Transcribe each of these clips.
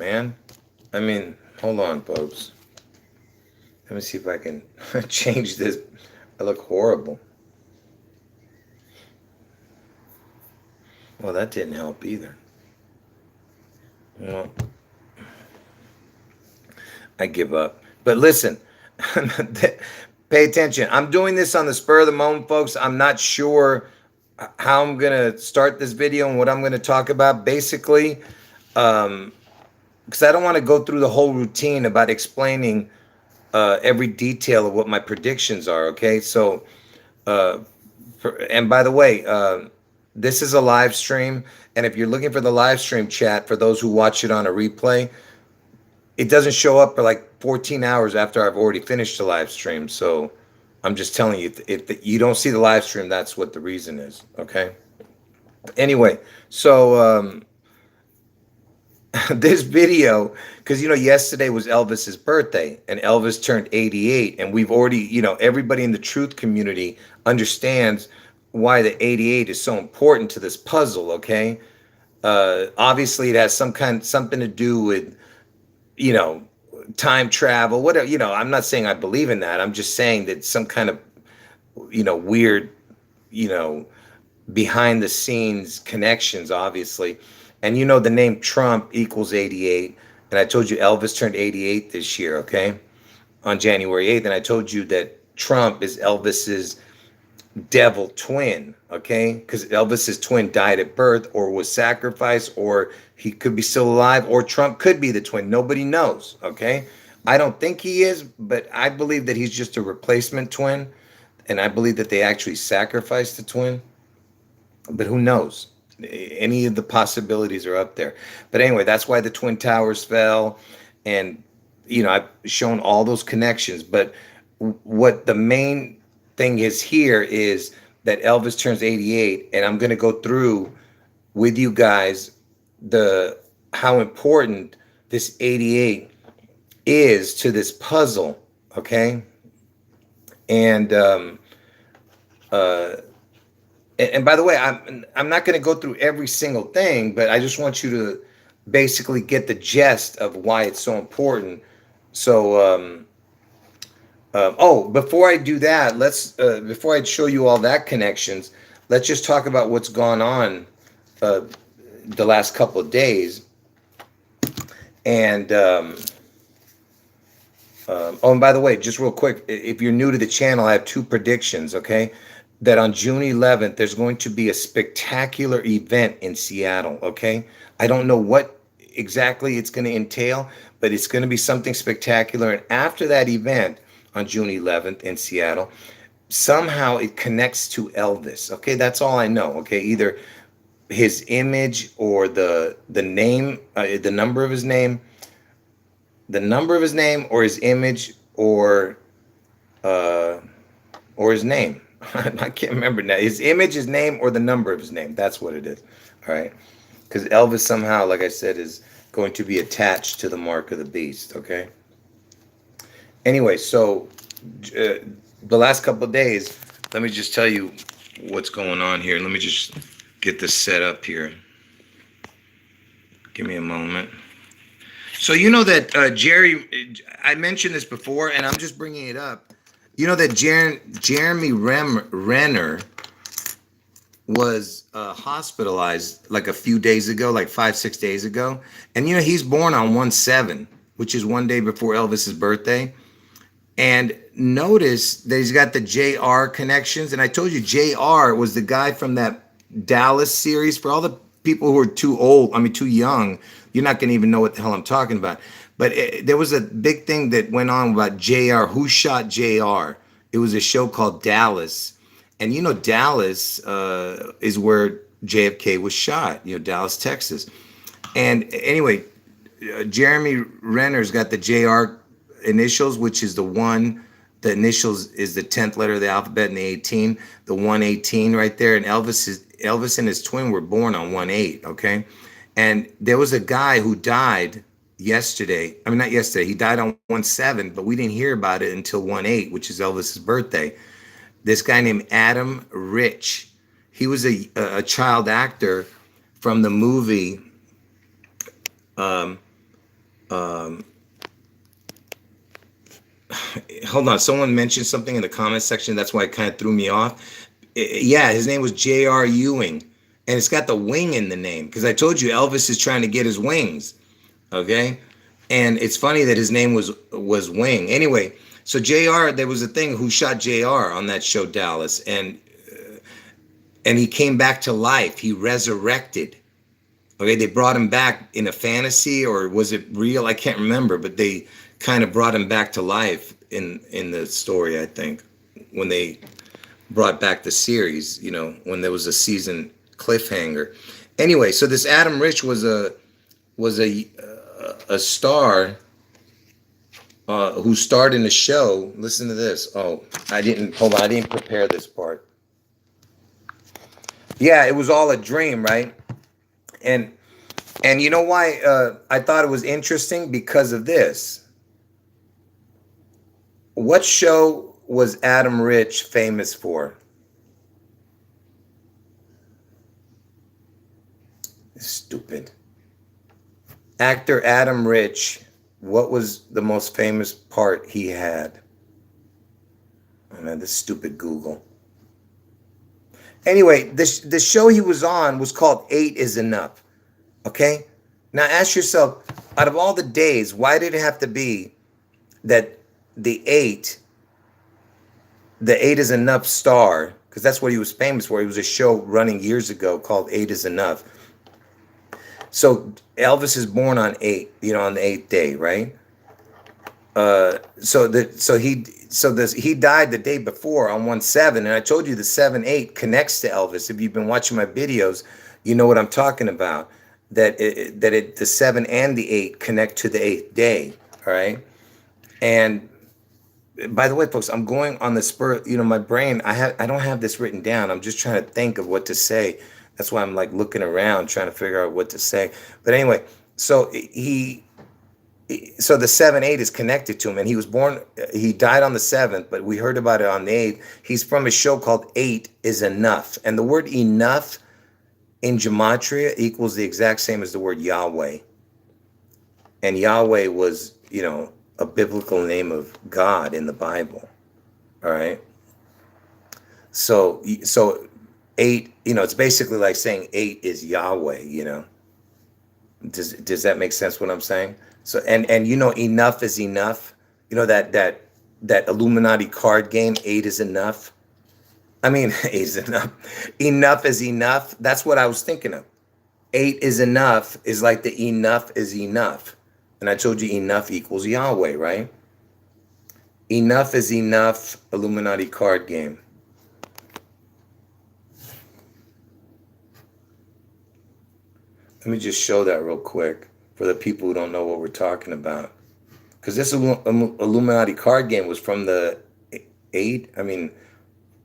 man. I mean, hold on, folks. Let me see if I can change this. I look horrible. Well, that didn't help either. Well, I give up. But listen, pay attention. I'm doing this on the spur of the moment, folks. I'm not sure how I'm going to start this video and what I'm going to talk about. Basically, because I don't want to go through the whole routine about explaining every detail of what my predictions are. Okay, so and by the way, this is a live stream, and if you're looking for the live stream chat for those who watch it on a replay, it doesn't show up for like 14 hours after I've already finished the live stream. So I'm just telling you, if you don't see the live stream, that's what the reason is. Okay. Anyway, so this video, because yesterday was Elvis's birthday, and Elvis turned 88, and we've already, everybody in the truth community understands why the 88 is so important to this puzzle. Okay, obviously it has something to do with you know time travel, whatever. I'm not saying I believe in that. I'm just saying that some kind of weird you know behind the scenes connections, obviously. And the name Trump equals 88. And I told you Elvis turned 88 this year, okay? On January 8th. And I told you that Trump is Elvis's devil twin, okay? Because Elvis's twin died at birth or was sacrificed, or he could be still alive, or Trump could be the twin. Nobody knows, okay? I don't think he is, but I believe that he's just a replacement twin. And I believe that they actually sacrificed the twin. But who knows? Any of the possibilities are up there. But anyway, that's why the Twin Towers fell. And, I've shown all those connections. But what the main thing is here is that Elvis turns 88. And I'm going to go through with you guys how important this 88 is to this puzzle. Okay. And, and by the way, I'm not going to go through every single thing, but I just want you to basically get the gist of why it's so important. So, before I do that, before I show you all that connections, let's just talk about what's gone on the last couple of days. And and by the way, just real quick, if you're new to the channel, I have two predictions. Okay. That on June 11th, there's going to be a spectacular event in Seattle, okay? I don't know what exactly it's going to entail, but it's going to be something spectacular. And after that event on June 11th in Seattle, somehow it connects to Elvis, okay? That's all I know, okay? Either his image or the name, the number of his name, or his image, or his name. I can't remember now. His image, his name, or the number of his name. That's what it is. All right. Because Elvis somehow, like I said, is going to be attached to the mark of the beast. Okay. Anyway, so the last couple of days, let me just tell you what's going on here. Let me just get this set up here. Give me a moment. So that Jerry, I mentioned this before, and I'm just bringing it up. That Jeremy Renner was hospitalized like a few days ago, like 5-6 days ago. And, he's born on 1/7, which is one day before Elvis's birthday. And notice that he's got the JR connections. And I told you JR was the guy from that Dallas series. For all the people who are too young, you're not going to even know what the hell I'm talking about. But there was a big thing that went on about JR. Who shot JR? It was a show called Dallas. And Dallas is where JFK was shot, Dallas, Texas. And anyway, Jeremy Renner's got the JR initials, which is the one. The initials is the 10th letter of the alphabet and the 18, the 118 right there. And Elvis and his twin were born on 1/8, okay? And there was a guy who died yesterday. I mean, not yesterday. He died on 1/7, but we didn't hear about it until 1/8, which is Elvis's birthday. This guy named Adam Rich. He was a child actor from the movie Um, hold on, someone mentioned something in the comment section. That's why it kind of threw me off. Yeah, his name was J.R. Ewing, and it's got the wing in the name because I told you Elvis is trying to get his wings. Okay, and it's funny that his name was Wing. Anyway, so J.R. There was a thing who shot J.R. on that show Dallas, and he came back to life. He resurrected. Okay, they brought him back in a fantasy, or was it real? I can't remember, but they kind of brought him back to life in the story. I think when they brought back the series, when there was a season cliffhanger. Anyway, so this Adam Rich was a star who starred in a show. Listen to this. Oh, I didn't hold on. I didn't prepare this part. Yeah, it was all a dream, right? And and you know why I thought it was interesting because of this. What show was Adam Rich famous for? Stupid. Actor Adam Rich, what was the most famous part he had? Oh man, this stupid Google. Anyway, the show he was on was called Eight is Enough. Okay? Now ask yourself, out of all the days, why did it have to be that the eight is enough star, because that's what he was famous for. He was a show running years ago called Eight is Enough. So Elvis is born on on the eighth day, right? He died the day before on 1/7, and I told you the 7/8 connects to Elvis. If you've been watching my videos, you know what I'm talking about. The 7 and the 8 connect to the eighth day. All right, and by the way, folks, I'm going on the spur. My brain. I don't have this written down. I'm just trying to think of what to say. That's why I'm like looking around trying to figure out what to say. But anyway, so the 7/8 is connected to him, and he died on the 7th, but we heard about it on the 8th. He's from a show called Eight is Enough, and the word enough in gematria equals the exact same as the word Yahweh. And Yahweh was, a biblical name of God in the Bible. All right. So eight, it's basically like saying eight is Yahweh. Does that make sense what I'm saying? So and enough is enough. That Illuminati card game, eight is enough. I mean, eight is enough. Enough is enough. That's what I was thinking of. Eight is enough is like the enough is enough. And I told you enough equals Yahweh, right? Enough is enough, Illuminati card game. Let me just show that real quick for the people who don't know what we're talking about. Because this Illuminati card game was from the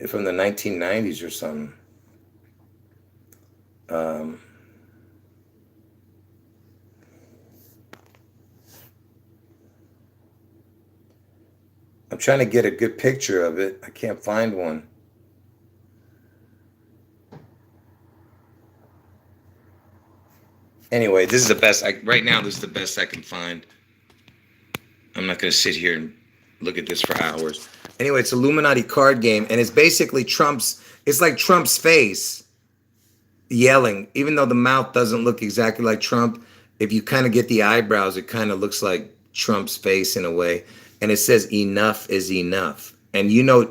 from the 1990s or something. I'm trying to get a good picture of it. I can't find one. Anyway, this is the best. Right now, this is the best I can find. I'm not going to sit here and look at this for hours. Anyway, it's Illuminati card game, and it's basically it's like Trump's face yelling, even though the mouth doesn't look exactly like Trump. If you kind of get the eyebrows, it kind of looks like Trump's face in a way. And it says enough is enough. And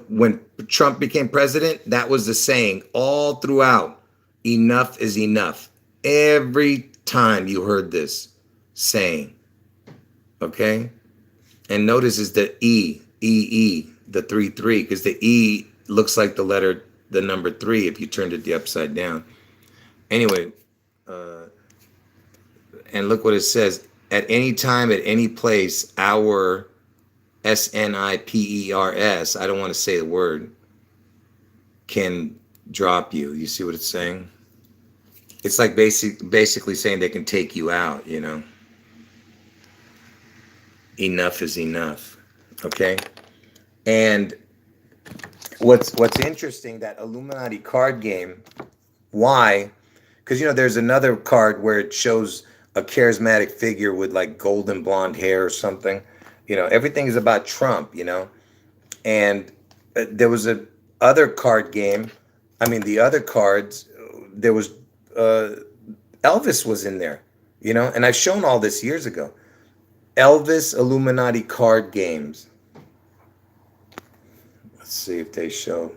when Trump became president, that was the saying all throughout. Enough is enough. Every time you heard this saying. Okay? And notice is the E, the 3, because the E looks like the number 3 if you turned it the upside down. Anyway, and look what it says. At any time, at any place, our SNIPERS, I don't want to say the word, can drop you. You see what it's saying? It's like basically saying they can take you out, Enough is enough. Okay? And what's interesting, that Illuminati card game, why? Because there's another card where it shows a charismatic figure with like golden blonde hair or something. Everything is about Trump. And there was a other card game. I mean, the other cards. There was Elvis was in there. And I've shown all this years ago. Elvis Illuminati card games. Let's see if they show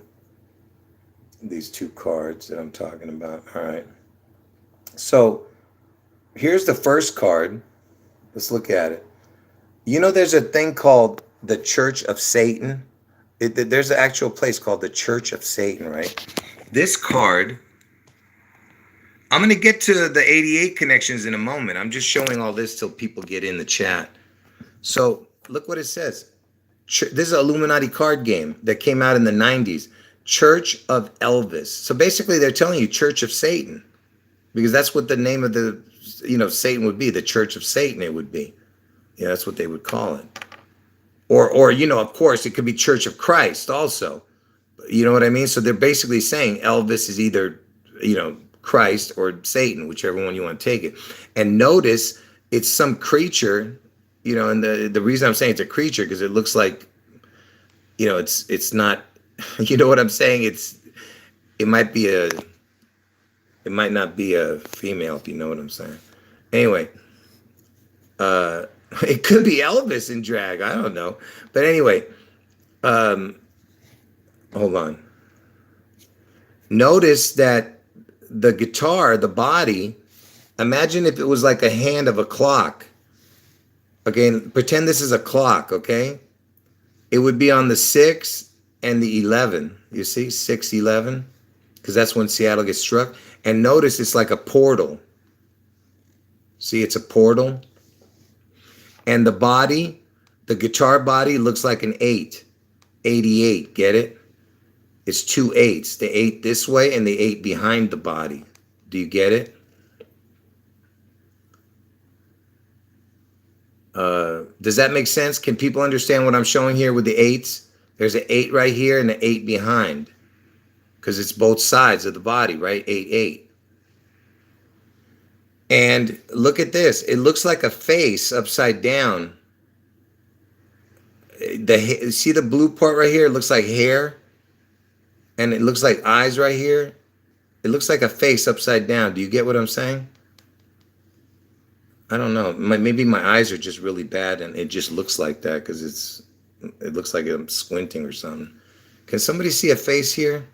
these two cards that I'm talking about. All right. So here's the first card. Let's look at it. There's a thing called the Church of Satan. There's an actual place called the Church of Satan, right? This card, I'm going to get to the 88 connections in a moment. I'm just showing all this till people get in the chat. So look what it says. This is an Illuminati card game that came out in the 90s. Church of Elvis. So basically they're telling you Church of Satan, because that's what the name of the, Satan would be. The Church of Satan it would be. That's what they would call it. Or of course it could be Church of Christ also. You know what I mean? So they're basically saying Elvis is either, Christ or Satan, whichever one you want to take it. And notice it's some creature, and the reason I'm saying it's a creature because it looks like, it's not, you know what I'm saying? It might not be a female, if you know what I'm saying. Anyway, it could be Elvis in drag. I don't know. But anyway, hold on. Notice that the guitar, the body, imagine if it was like a hand of a clock. Okay, pretend this is a clock, okay? It would be on the 6 and the 11. You see, 6-11, because that's when Seattle gets struck. And notice it's like a portal. See, it's a portal. And the body, the guitar body looks like an 8. 88, get it? It's 2 8s. The 8 this way and the 8 behind the body. Do you get it? Does that make sense? Can people understand what I'm showing here with the 8s? There's an 8 right here and an 8 behind. Because it's both sides of the body, right? 8, 8. And look at this. It looks like a face upside down. See the blue part right here? It looks like hair. And it looks like eyes right here. It looks like a face upside down. Do you get what I'm saying? I don't know. Maybe my eyes are just really bad and it just looks like that because it looks like I'm squinting or something. Can somebody see a face here?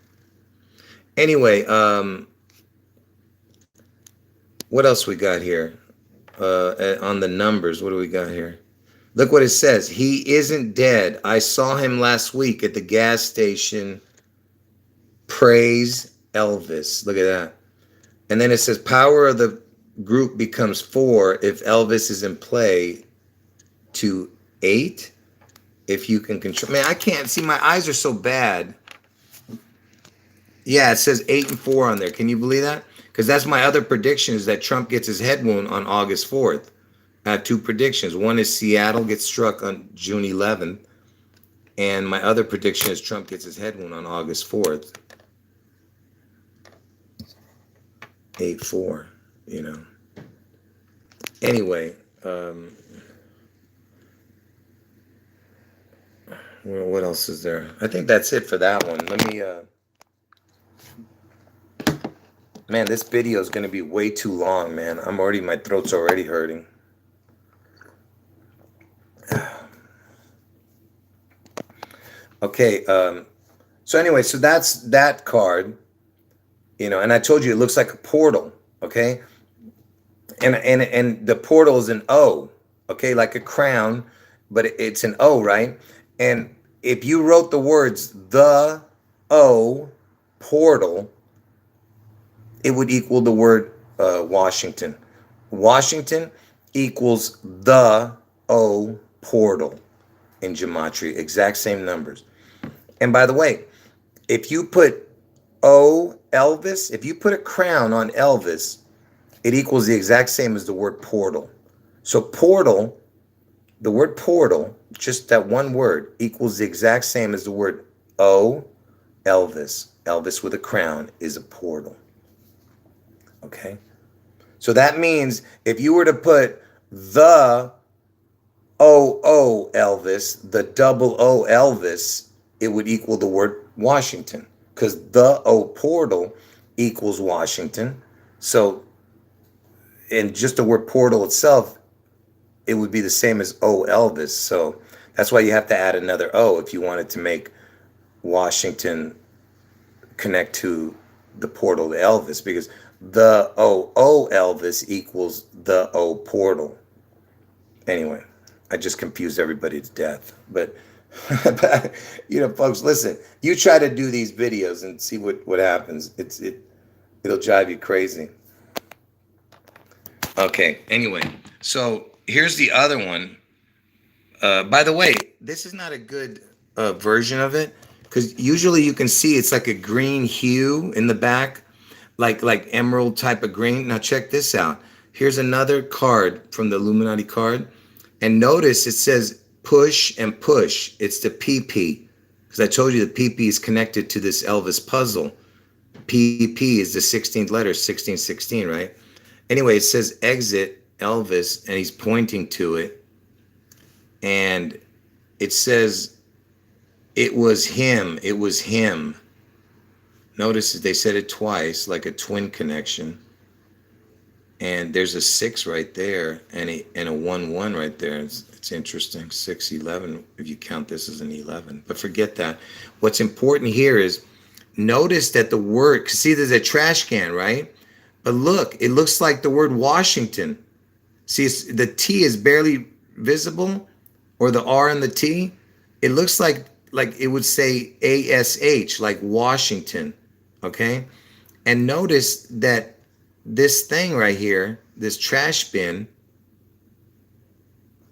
Anyway, what else we got here? On the numbers, what do we got here? Look what it says. He isn't dead. I saw him last week at the gas station. Praise Elvis. Look at that. And then it says power of the group becomes 4 if Elvis is in play, to 8 if you can control. Man, I can't see. My eyes are so bad. Yeah, it says 8 and 4 on there. Can you believe that? Because that's my other prediction, is that Trump gets his head wound on August 4th. I have 2 predictions. One is Seattle gets struck on June 11th. And my other prediction is Trump gets his head wound on August 4th. 8-4, Anyway, what else is there? I think that's it for that one. Let me, man, this video is going to be way too long, man. My throat's already hurting. Okay, so anyway, so that's that card. And I told you it looks like a portal, okay? And the portal is an O, okay, like a crown, but it's an O, right? And if you wrote the words the O portal, it would equal the word Washington. Washington equals the O portal in gematria, exact same numbers. And by the way, if you put O Elvis, if you put a crown on Elvis, it equals the exact same as the word portal. So portal, the word portal, just that one word, equals the exact same as the word O Elvis. Elvis with a crown is a portal. Okay? So that means if you were to put the O Elvis, the double O Elvis, it would equal the word Washington, because the O portal equals Washington. So, and just the word portal itself, it would be the same as O Elvis. So that's why you have to add another O if you wanted to make Washington connect to the portal to Elvis, because the O Elvis equals the O portal. Anyway, I just confused everybody to death. But, but folks, listen. You try to do these videos and see what happens. It'll drive you crazy. Okay. Anyway, so here's the other one. By the way, this is not a good version of it, because usually you can see it's like a green hue in the back, like emerald type of green. Now check this out. Here's another card from the Illuminati card. And notice it says push and push. It's the PP. Because I told you the PP is connected to this Elvis puzzle. PP is the 16th letter, 1616, right? Anyway, it says exit Elvis, and he's pointing to it. And it says it was him. It was him. Notice they said it twice, like a twin connection. And there's a 6 right there, and a 1-1 right there. It's interesting. 6-11 if you count this as an 11. But forget that. What's important here is notice that the word, see, there's a trash can, right? But look, it looks like the word Washington. See, the T is barely visible, or the R and the T. It looks like it would say ASH, like Washington. Okay, and notice that this thing right here, this trash bin.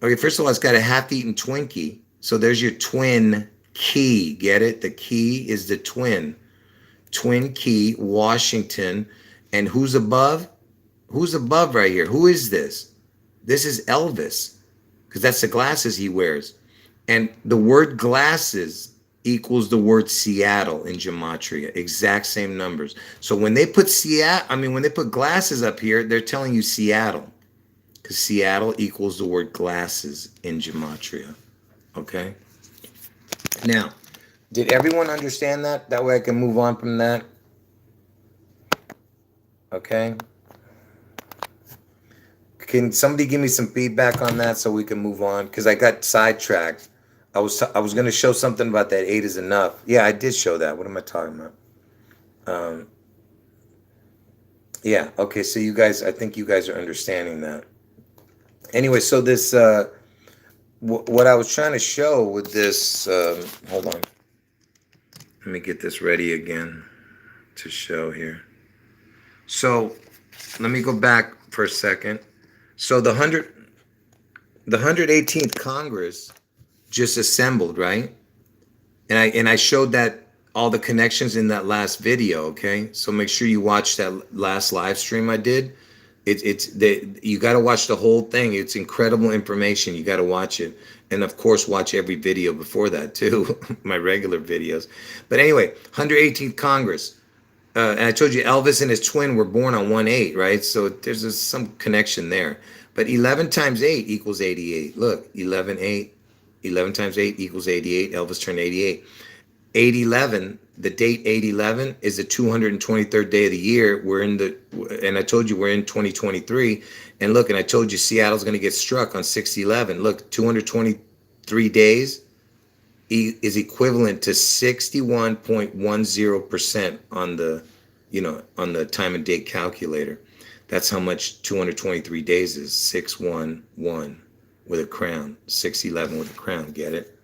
Okay, first of all, it's got a half-eaten Twinkie. So there's your twin key. Get it? The key is the twin. Twin key, Washington. And who's above? Who's above right here? Who is this? This is Elvis, because that's the glasses he wears. And the word glasses equals the word Seattle in gematria, exact same numbers. So when they put when they put glasses up here, they're telling you Seattle, because Seattle equals the word glasses in gematria. Okay. Now, did everyone understand that? That way I can move on from that. Okay. Can somebody give me some feedback on that so we can move on? Because I got sidetracked. I was going to show something about that 8 is enough. Yeah, I did show that. What am I talking about? Yeah. Okay. So you guys, I think you guys are understanding that. Anyway, so this, what I was trying to show with this, hold on. Let me get this ready again to show here. So let me go back for a second. So the 118th Congress just assembled, right? And I showed that all the connections in that last video. Okay, so make sure you watch that last live stream I did. You got to watch the whole thing. It's incredible information. You got to watch it, and of course watch every video before that too, my regular videos. But anyway, 118th Congress, and I told you Elvis and his twin were born on 1/8, right? So there's some connection there. But 11 times 8 equals 88. Look, 11 times 8 equals 88. Elvis turned 88. 8/11, the date 8/11 is the 223rd day of the year. And I told you we're in 2023. And look, and I told you Seattle's going to get struck on 6/11. Look, 223 days is equivalent to 61.10% on the time and date calculator. That's how much 223 days is. 611 with a crown. 6/11 with a crown. Get it?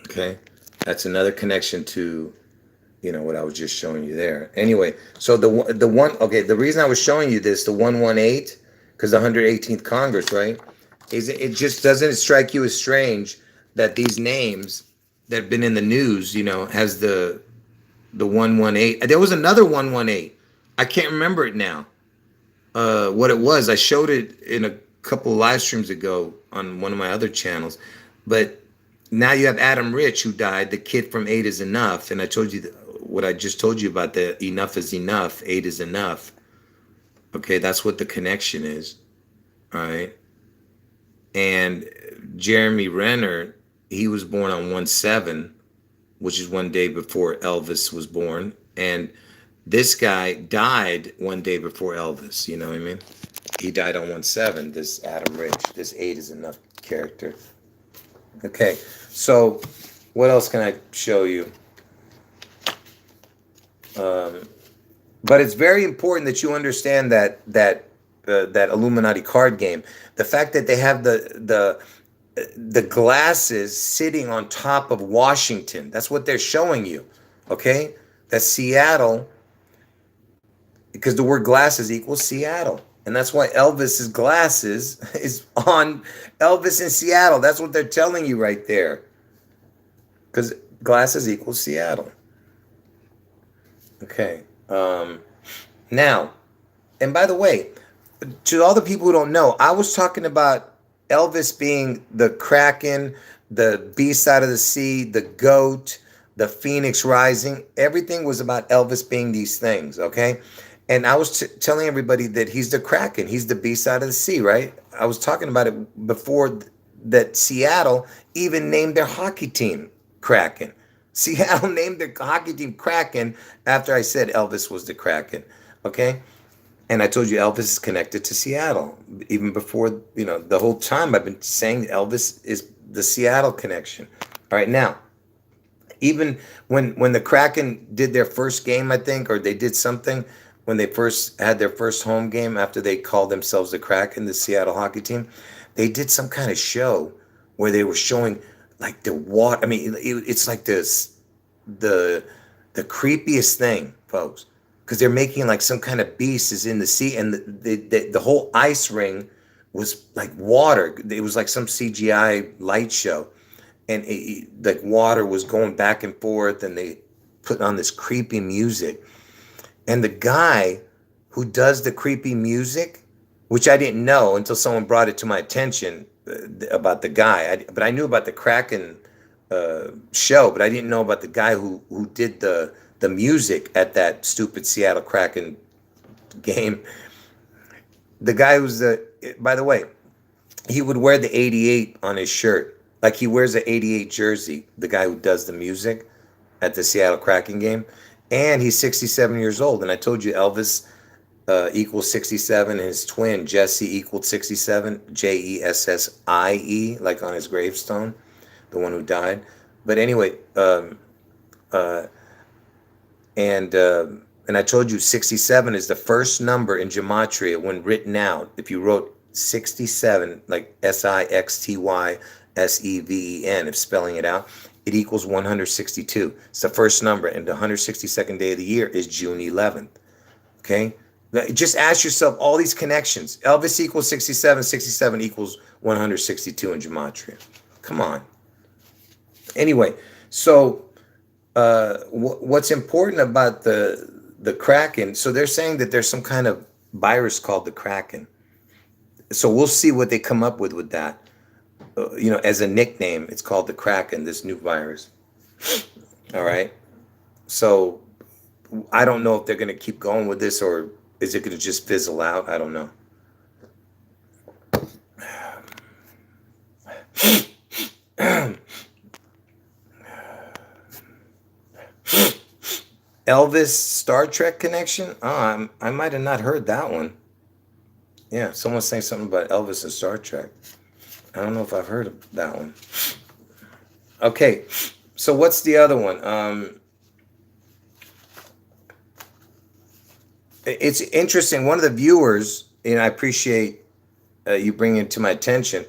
Okay. That's another connection to, what I was just showing you there. Anyway, so the reason I was showing you this, the 118, because the 118th Congress, right? It just doesn't strike you as strange that these names that have been in the news, has the 118. There was another 118. I can't remember it now. What it was. I showed it in a couple live streams ago on one of my other channels, but now you have Adam Rich, who died, the kid from 8 is Enough. And I told you what I just told you about the enough is enough, 8 is enough. Okay, that's what the connection is. All right. And Jeremy Renner, he was born on 1/7, which is one day before Elvis was born. And this guy died one day before Elvis. You know what I mean? He died on 1/7. This Adam Rich. This 8 is enough character. Okay. So what else can I show you? But it's very important that you understand that Illuminati card game. The fact that they have the glasses sitting on top of Washington. That's what they're showing you. Okay? That Seattle, because the word glasses equals Seattle. And that's why Elvis's glasses is on Elvis in Seattle. That's what they're telling you right there. Because glasses equals Seattle. Okay. Now, and by the way, to all the people who don't know, I was talking about Elvis being the Kraken, the B side of the sea, the goat, the phoenix rising. Everything was about Elvis being these things, okay? And I was telling everybody that he's the Kraken, he's the B side of the sea, right? I was talking about it before that Seattle even named their hockey team Kraken. Seattle named their hockey team Kraken after I said Elvis was the Kraken, okay? And I told you Elvis is connected to Seattle. Even before, the whole time I've been saying Elvis is the Seattle connection. All right, now, even when the Kraken did their first game, I think, or they did something, when they first had their first home game after they called themselves the Kraken, the Seattle hockey team, they did some kind of show where they were showing like the water. I mean, it's like the creepiest thing, folks, because they're making like some kind of beast is in the sea, and the whole ice ring was like water. It was like some CGI light show, and like water was going back and forth, and they put on this creepy music. And the guy who does the creepy music, which I didn't know until someone brought it to my attention about the guy, but I knew about the Kraken show, but I didn't know about the guy who did the music at that stupid Seattle Kraken game. The guy who's by the way, he would wear the 88 on his shirt. Like he wears the 88 jersey, the guy who does the music at the Seattle Kraken game. And he's 67 years old. And I told you Elvis equals 67, and his twin, Jesse, equaled 67, Jessie, like on his gravestone, the one who died. But anyway, and I told you 67 is the first number in gematria when written out. If you wrote 67, like SIXTYSEVEN, if spelling it out, it equals 162. It's the first number, and the 162nd day of the year is June 11th. Okay? Just ask yourself all these connections. Elvis equals 67, 67 equals 162 in gematria. Come on. Anyway, so what's important about the Kraken, so they're saying that there's some kind of virus called the Kraken. So we'll see what they come up with that. As a nickname, it's called the Kraken, this new virus. All right. So I don't know if they're going to keep going with this, or is it going to just fizzle out? I don't know. Elvis Star Trek connection? Oh, I might have not heard that one. Yeah, someone's saying something about Elvis and Star Trek. I don't know if I've heard of that one. Okay, so what's the other one? It's interesting. One of the viewers, and I appreciate you bringing it to my attention,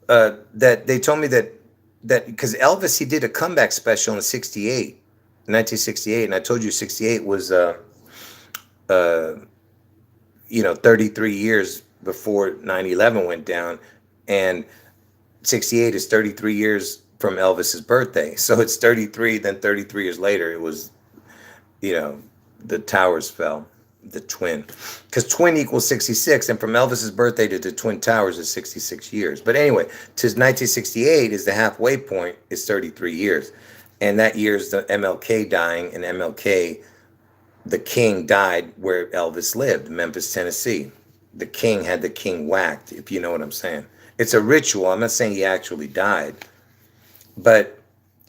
that they told me that because Elvis, he did a comeback special in 1968, and I told you 68 was 33 years before 9/11 went down, and 68 is 33 years from Elvis's birthday. So it's 33, then 33 years later, it was, the towers fell, the twin. Because twin equals 66, and from Elvis's birthday to the Twin Towers is 66 years. But anyway, to 1968 is the halfway point, is 33 years. And that year is the MLK dying, and MLK the king died where Elvis lived, Memphis, Tennessee. The king had the king whacked, if you know what I'm saying. It's a ritual. I'm not saying he actually died. But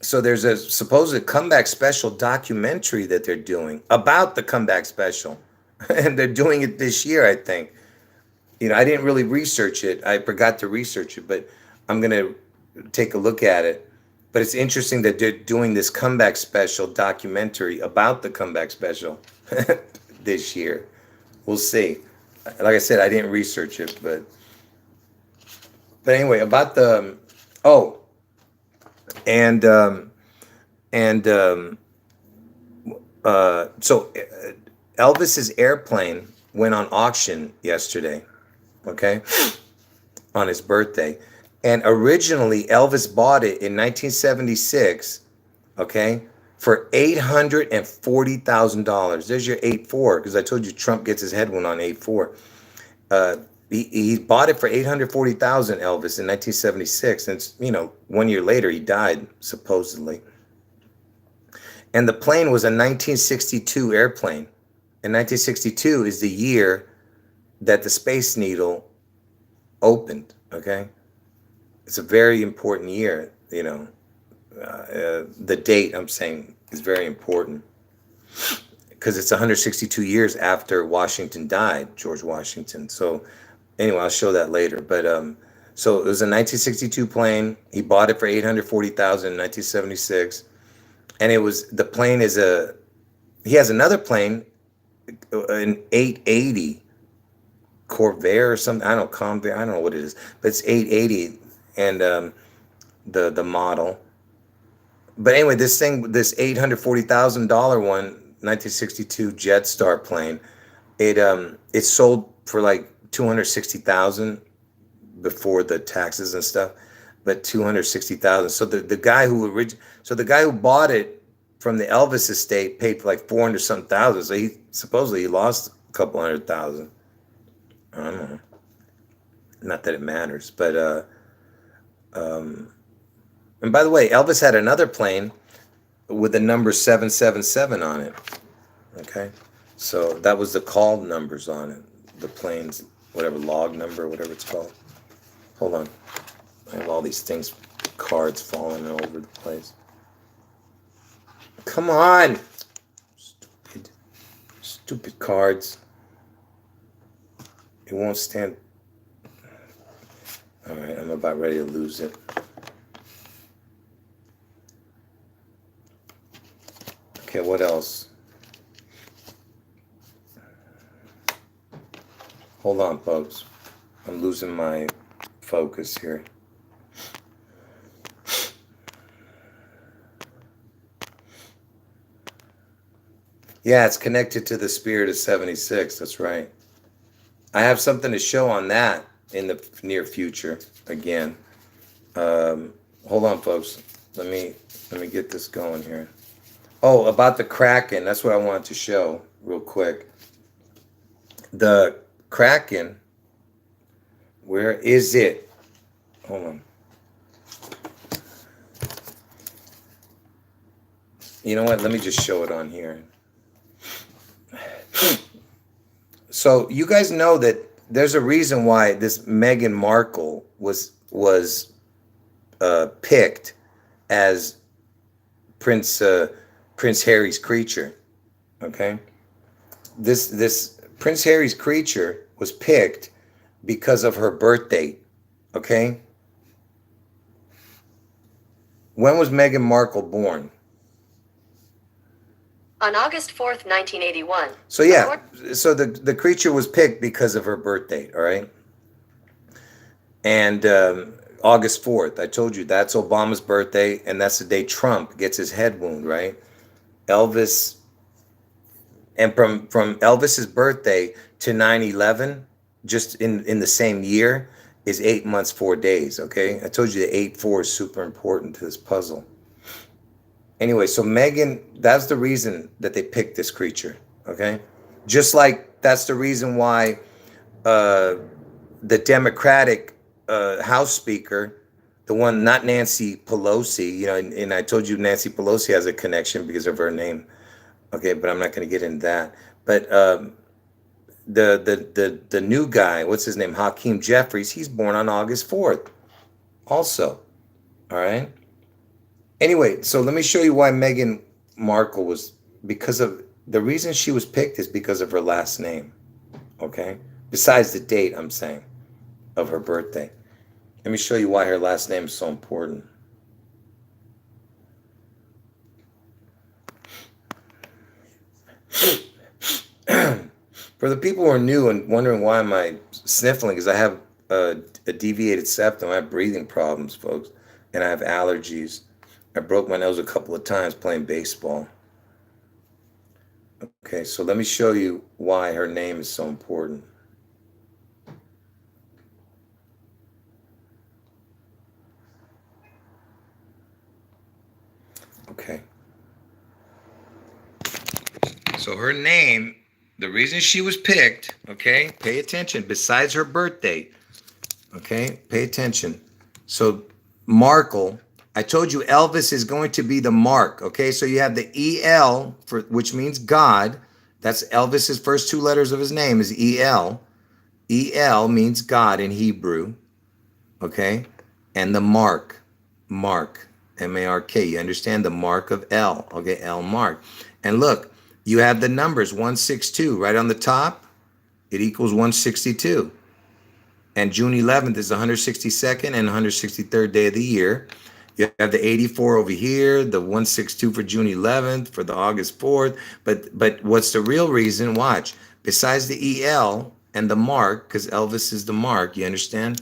so there's a supposed comeback special documentary that they're doing about the comeback special. And they're doing it this year, I think. I didn't really research it. I forgot to research it, but I'm going to take a look at it. But it's interesting that they're doing this comeback special documentary about the comeback special this year. We'll see. Like I said, I didn't research it, but anyway, about the and so Elvis's airplane went on auction yesterday, okay, on his birthday. And originally, Elvis bought it in 1976, okay, for $840,000. There's your 8-4, because I told you Trump gets his head wound on 8-4. He bought it for $840,000, Elvis, in 1976. And, 1 year later, he died, supposedly. And the plane was a 1962 airplane. And 1962 is the year that the Space Needle opened, okay? It's a very important year, the date I'm saying is very important because it's 162 years after Washington died, George Washington. So anyway, I'll show that later. But so it was a 1962 plane. He bought it for $840,000 in 1976. And the plane he has another plane, an 880 Corvair or something. I don't know, Convair, I don't know what it is, but it's 880. And the model. But anyway, this $840,000 one, 1962 Jetstar plane, it sold for like $260,000 before the taxes and stuff, but $260,000. So the guy who bought it from the Elvis estate paid for like 400 something thousand. So he supposedly lost a couple $100,000. I don't know. Not that it matters, but and by the way, Elvis had another plane with the number 777 on it. Okay, so that was the call numbers on it. The plane's whatever log number, whatever it's called. Hold on, I have all these things, cards falling all over the place. Come on, stupid cards. It won't stand. All right, I'm about ready to lose it. Okay, what else? Hold on, folks. I'm losing my focus here. Yeah, it's connected to the spirit of 76. That's right. I have something to show on that in the near future again. Hold on, folks. Let me get this going here. Oh, about the KRAKEN. That's what I wanted to show real quick. The KRAKEN. Where is it? Hold on. You know what? Let me just show it on here. So you guys know that there's a reason why this Meghan Markle was picked as Prince Harry's creature. Okay, this Prince Harry's creature was picked because of her birth date. Okay, when was Meghan Markle born? On August 4th, 1981. So yeah, so the creature was picked because of her birth date, all right? And August 4th, I told you that's Obama's birthday, and that's the day Trump gets his head wound, right? Elvis, and from Elvis's birthday to 9/11, just in the same year, is 8 months, 4 days, okay? I told you the 8-4 is super important to this puzzle. Anyway, so Meghan, that's the reason that they picked this creature, okay? Just like that's the reason why the Democratic House Speaker, the one, not Nancy Pelosi, and I told you Nancy Pelosi has a connection because of her name. Okay, but I'm not going to get into that. But the new guy, what's his name? Hakeem Jeffries. He's born on August 4th, also. All right. Anyway, so let me show you why Meghan Markle was, because of the reason she was picked is because of her last name. Okay. Besides the date, I'm saying, of her birthday. Let me show you why her last name is so important. For the people who are new and wondering why am I sniffling, because I have a deviated septum, I have breathing problems, folks, and I have allergies. I broke my nose a couple of times playing baseball. Okay, so let me show you why her name is so important. Okay. So her name, the reason she was picked, okay, pay attention, besides her birthday, okay, pay attention. So Markle, I told you Elvis is going to be the mark, okay? So you have the EL, for which means God. That's Elvis's first two letters of his name is EL. EL means God in Hebrew, okay? And the mark, Mark, M-A-R-K. You understand the mark of L, okay? L mark. And look, you have the numbers 162 right on the top. It equals 162. And June 11th is the 162nd and 163rd day of the year. You have the 84 over here, the 162 for June 11th, for the August 4th. But what's the real reason? Watch. Besides the EL and the mark, because Elvis is the mark, you understand?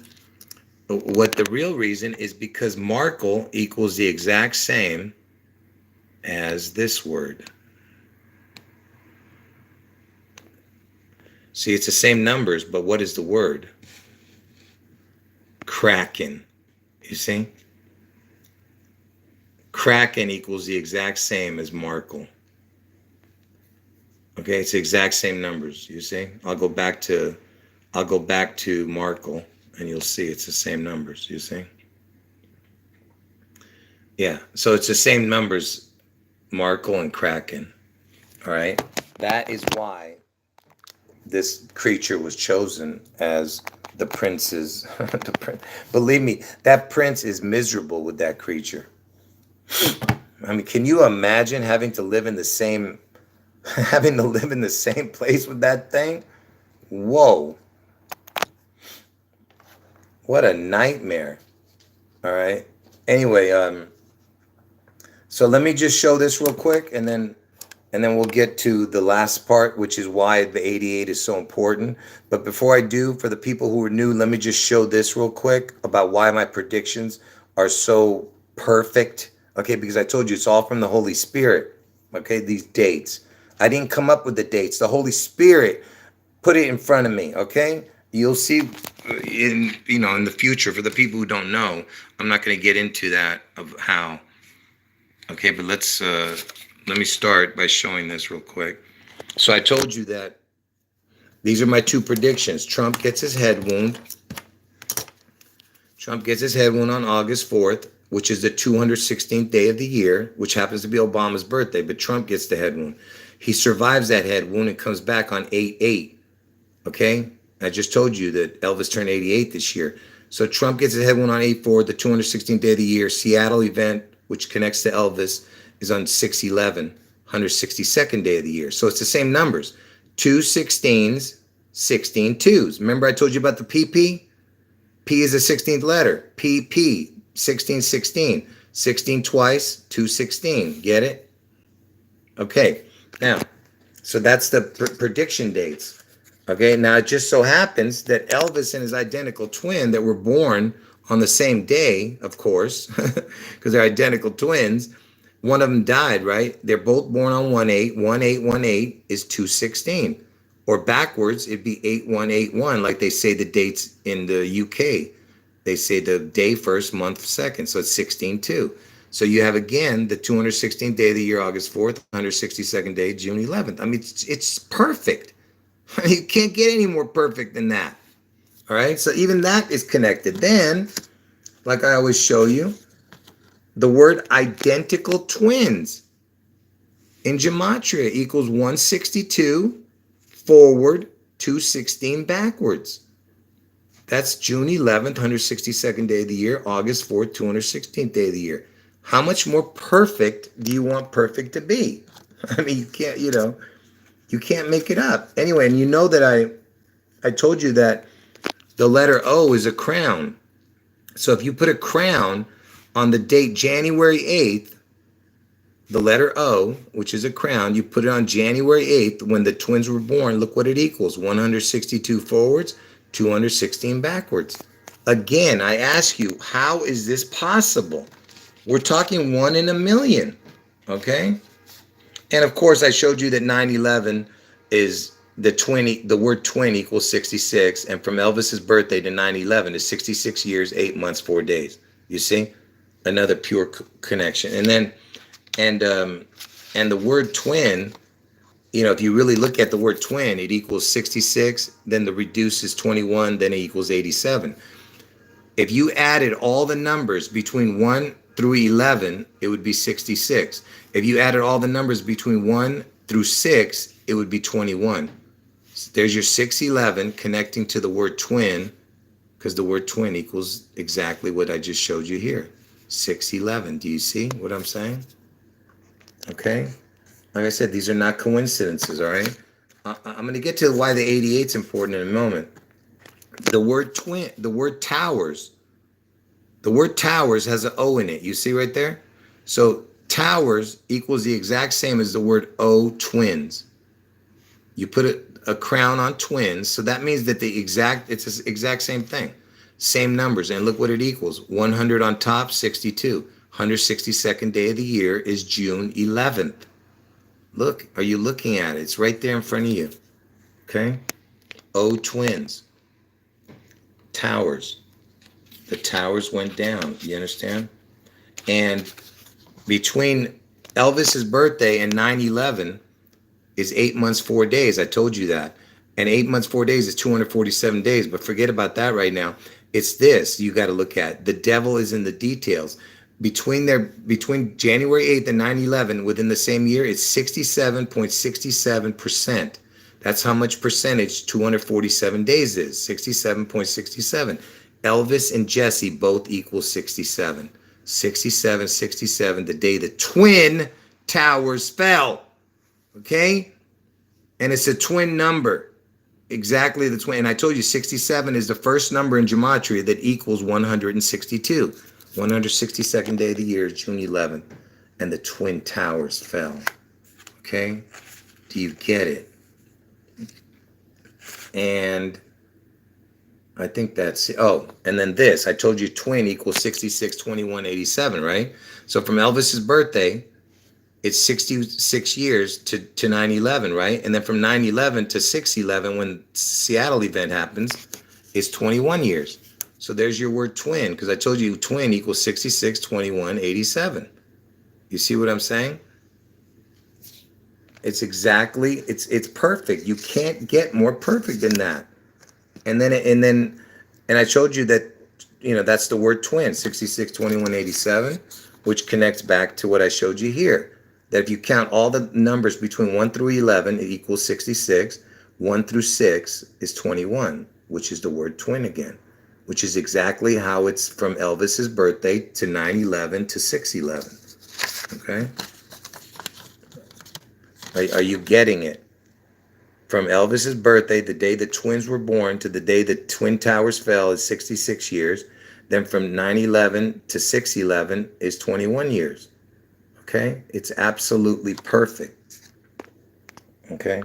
What the real reason is because Markle equals the exact same as this word. See, it's the same numbers, but what is the word? KRAKEN. You see? KRAKEN equals the exact same as Markle. Okay, it's the exact same numbers, you see? I'll go back to Markle and you'll see it's the same numbers, you see? Yeah, so it's the same numbers, Markle and KRAKEN. All right? That is why this creature was chosen as the prince's believe me, that prince is miserable with that creature. I mean, can you imagine having to live in the same place with that thing? Whoa. What a nightmare. All right. Anyway, so let me just show this real quick and then we'll get to the last part, which is why the 88 is so important. But before I do, for the people who are new, let me just show this real quick about why my predictions are so perfect. Okay, because I told you it's all from the Holy Spirit. Okay, these dates. I didn't come up with the dates. The Holy Spirit put it in front of me. Okay, you'll see in the future. For the people who don't know, I'm not going to get into that of how. Okay, but let me start by showing this real quick. So I told you that these are my two predictions. Trump gets his head wound. Trump gets his head wound on August 4th, which is the 216th day of the year, which happens to be Obama's birthday, but Trump gets the head wound. He survives that head wound and comes back on 8/8. Okay? I just told you that Elvis turned 88 this year. So Trump gets his head wound on 8/4, the 216th day of the year. Seattle event, which connects to Elvis, is on 6/11, 162nd day of the year. So it's the same numbers. 2 16s, 16 twos. Remember I told you about the PP? P is the 16th letter. PP, 16, 16. 16 twice, 216. Get it? Okay. Now, so that's the prediction dates. Okay. Now, it just so happens that Elvis and his identical twin that were born on the same day, of course, because they're identical twins, one of them died, right? They're both born on 1/8. 1/8 is 216. Or backwards, it'd be 8181, like they say the dates in the UK. They say the day first, month second. So it's 16/2. So you have again the 216th day of the year, August 4th, 162nd day, June 11th. I mean, it's perfect. You can't get any more perfect than that. All right. So even that is connected. Then, like I always show you, the word identical twins. In gematria equals 162 forward, 216 backwards. That's June 11th, 162nd day of the year, August 4th, 216th day of the year. How much more perfect do you want perfect to be? I mean, you can't make it up. Anyway, and you know that I told you that the letter O is a crown. So if you put a crown on the date January 8th, the letter O, which is a crown, you put it on January 8th when the twins were born, look what it equals. 162 forwards, 216 backwards. Again, I ask you, how is this possible? We're talking 1 in a million, okay? And of course, I showed you that 9/11 is the word twin equals 66, and from Elvis's birthday to 9/11 is 66 years, 8 months, 4 days. You see? Another pure connection. And then and the word twin, if you really look at the word twin, it equals 66, then the reduce is 21, then it equals 87. If you added all the numbers between 1 through 11, it would be 66. If you added all the numbers between 1 through 6, it would be 21. So there's your 611 connecting to the word twin, because the word twin equals exactly what I just showed you here. 611. Do you see what I'm saying? Okay. Like I said, these are not coincidences, all right? I'm going to get to why the 88 is important in a moment. The word twin, the word towers has an O in it. You see right there? So towers equals the exact same as the word O twins. You put a crown on twins, so that means that it's the exact same thing. Same numbers, and look what it equals. 100 on top, 62. 162nd day of the year is June 11th. Look, are you looking at it? It's right there in front of you. Okay? O twins. Towers. The towers went down. You understand? And between Elvis's birthday and 9/11 is 8 months, 4 days. I told you that. And 8 months, 4 days is 247 days. But forget about that right now. It's this you got to look at. The devil is in the details. Between January 8th and 9/11, within the same year, it's 67.67%. That's how much percentage 247 days is. 67.67. Elvis and Jesse both equal 67. 67, 67, the day the twin towers fell. Okay? And it's a twin number. Exactly the twin. And I told you 67 is the first number in gematria that equals 162. 162nd day of the year is June 11th. And the twin towers fell. Okay? Do you get it? And I think that's it. Oh, and then this. I told you twin equals 66, 21, 87, right? So from Elvis's birthday, it's 66 years to 9/11, right? And then from 9/11 to 6/11, when Seattle event happens, it's 21 years. So there's your word twin, because I told you twin equals 66, 21, 87. You see what I'm saying? It's perfect. You can't get more perfect than that. And I showed you that, that's the word twin, 66, 21, 87, which connects back to what I showed you here. That if you count all the numbers between 1 through 11, it equals 66. 1 through 6 is 21, which is the word twin again, which is exactly how it's from Elvis's birthday to 9/11 to 6/11. Okay? Are you getting it? From Elvis's birthday, the day the twins were born, to the day the twin towers fell is 66 years. Then from 9/11 to 6/11 is 21 years. Okay? It's absolutely perfect. Okay?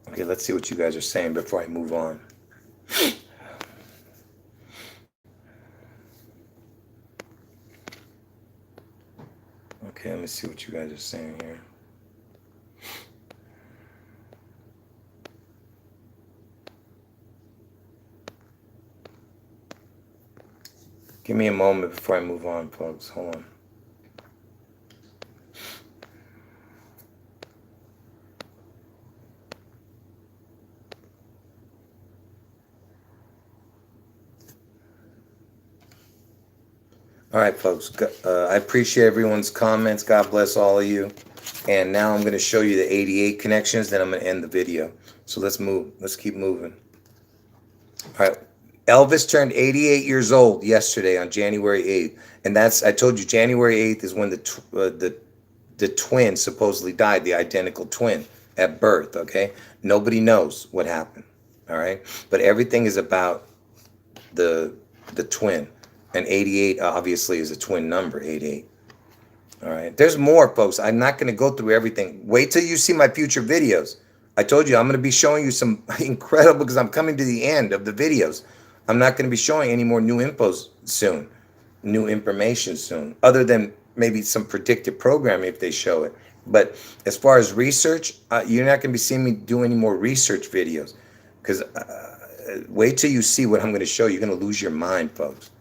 Okay, let's see what you guys are saying before I move on. Okay, let me see what you guys are saying here. Give me a moment before I move on, folks. Hold on. All right, folks. I appreciate everyone's comments. God bless all of you. And now I'm going to show you the 88 connections. Then I'm going to end the video. So let's move. Let's keep moving. All right. Elvis turned 88 years old yesterday on January 8th. And that's, I told you, January 8th is when the twin supposedly died, the identical twin at birth, okay? Nobody knows what happened, all right? But everything is about the twin. And 88 obviously is a twin number, 88. All right. There's more, folks. I'm not going to go through everything. Wait till you see my future videos. I told you I'm going to be showing you some incredible, because I'm coming to the end of the videos. I'm not going to be showing any more new infos soon, new information soon, other than maybe some predictive programming if they show it. But as far as research, you're not going to be seeing me do any more research videos, because wait till you see what I'm going to show you. You're going to lose your mind, folks.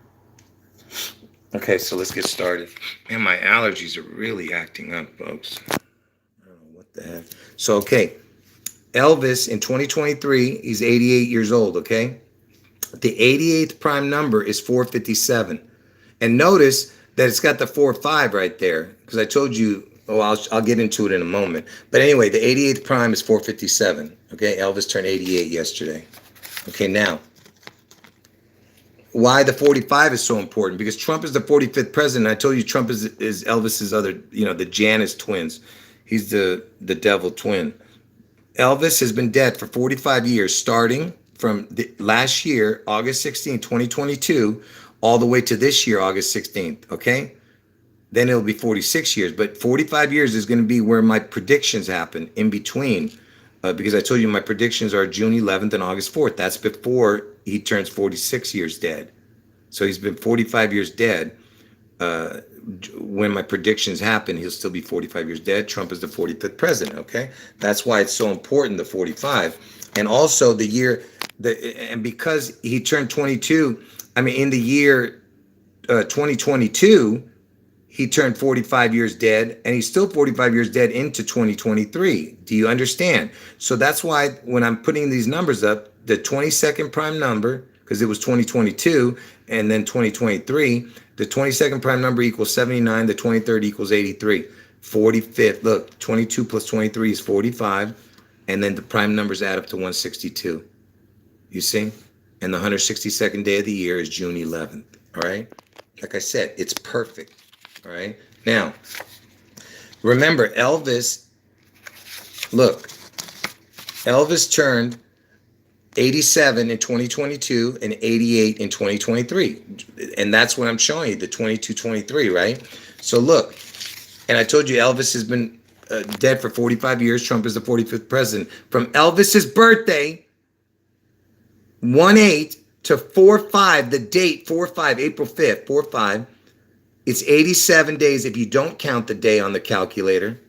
Okay, so let's get started. Man, my allergies are really acting up, folks. I don't know what the heck. So, okay, Elvis in 2023, he's 88 years old, okay? The 88th prime number is 457. And notice that it's got the 45 right there, because I told you, I'll get into it in a moment. But anyway, the 88th prime is 457, okay? Elvis turned 88 yesterday. Okay, now, why the 45 is so important? Because Trump is the 45th president. I told you Trump is Elvis's other, the Janus twins. He's the devil twin. Elvis has been dead for 45 years, starting from last year, August 16, 2022, all the way to this year, August 16th, okay? Then it'll be 46 years. But 45 years is going to be where my predictions happen in between. Because I told you my predictions are June 11th and August 4th. That's before he turns 46 years dead. So he's been 45 years dead. When my predictions happen, he'll still be 45 years dead. Trump is the 45th president, okay? That's why it's so important, the 45. And also the year, and because he turned 22, in the year 2022, he turned 45 years dead, and he's still 45 years dead into 2023. Do you understand? So that's why when I'm putting these numbers up, the 22nd prime number, because it was 2022 and then 2023, the 22nd prime number equals 79, the 23rd equals 83. 45th, look, 22 plus 23 is 45, and then the prime numbers add up to 162. You see? And the 162nd day of the year is June 11th, all right? Like I said, it's perfect. All right. Now, remember, Elvis turned 87 in 2022 and 88 in 2023. And that's what I'm showing you, the 22-23, right? So look, and I told you Elvis has been dead for 45 years. Trump is the 45th president. From Elvis's birthday, 1/8 to 4/5, the date 4/5, April 5th, 4/5. It's 87 days if you don't count the day on the calculator,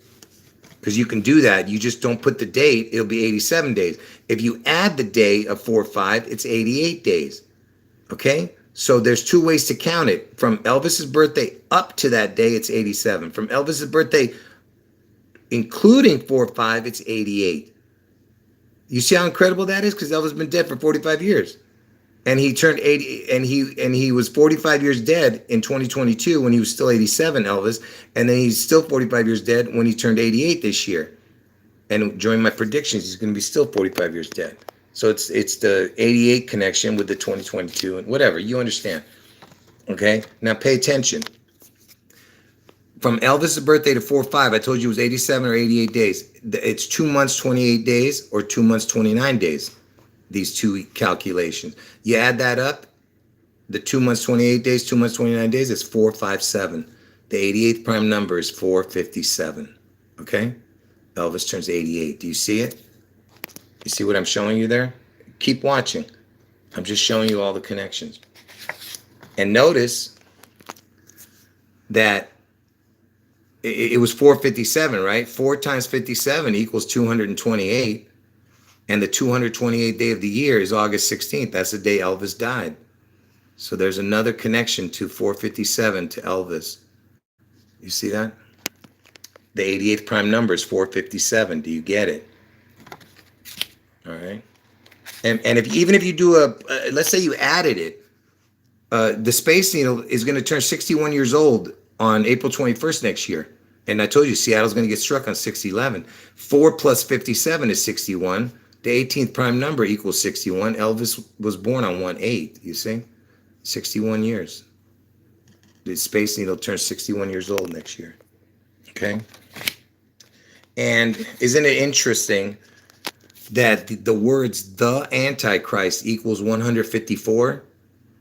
because you can do that. You just don't put the date, it'll be 87 days. If you add the day of 4/5, it's 88 days. Okay? So there's two ways to count it. From Elvis's birthday up to that day, it's 87. From Elvis's birthday, including 4/5, it's 88. You see how incredible that is? Because Elvis has been dead for 45 years. And he turned 80, and he was 45 years dead in 2022 when he was still 87, Elvis. And then he's still 45 years dead when he turned 88 this year. And during my predictions, he's going to be still 45 years dead. So it's the 88 connection with the 2022 and whatever. You understand. Okay? Now pay attention. From Elvis's birthday to 4/5, I told you it was 87 or 88 days. It's 2 months, 28 days, or 2 months, 29 days. These two calculations. You add that up, the 2 months, 28 days, 2 months, 29 days, it's 457. The 88th prime number is 457. Okay? Elvis turns 88. Do you see it? You see what I'm showing you there? Keep watching. I'm just showing you all the connections. And notice that it was 457, right? 4 times 57 equals 228. And the 228th day of the year is August 16th. That's the day Elvis died. So there's another connection to 457 to Elvis. You see that? The 88th prime number is 457. Do you get it? All right. And even if you do let's say you added it, The Space Needle is going to turn 61 years old on April 21st next year. And I told you, Seattle's going to get struck on 6/11. 4 plus 57 is 61. The 18th prime number equals 61. Elvis was born on 1/8, you see? 61 years. The Space Needle turns 61 years old next year. Okay? And isn't it interesting that the words the Antichrist equals 154?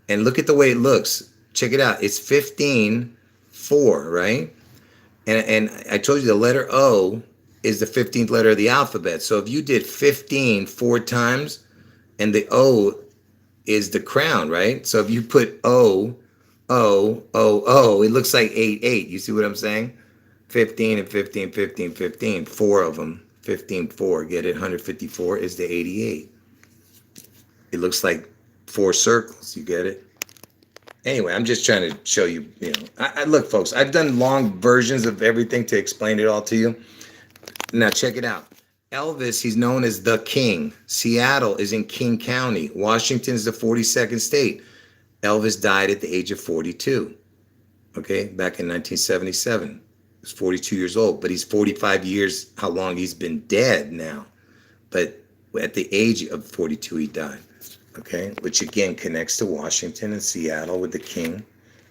And look at the way it looks. Check it out. It's 15:4, right? And I told you the letter O is the 15th letter of the alphabet. So if you did 15 4 times, and the O is the crown, right? So if you put O, O, O, O, it looks like 8, 8. You see what I'm saying? 15 and 15, 15, 15. 4 of them. 15, 4. Get it? 154 is the 88. It looks like 4 circles. You get it? Anyway, I'm just trying to show you, I look, folks, I've done long versions of everything to explain it all to you. Now, check it out. Elvis, he's known as the King. Seattle is in King County. Washington is the 42nd state. Elvis died at the age of 42, okay, back in 1977. He was 42 years old, but he's 45 years how long he's been dead now. But at the age of 42, he died. Okay, which again connects to Washington and Seattle with the king.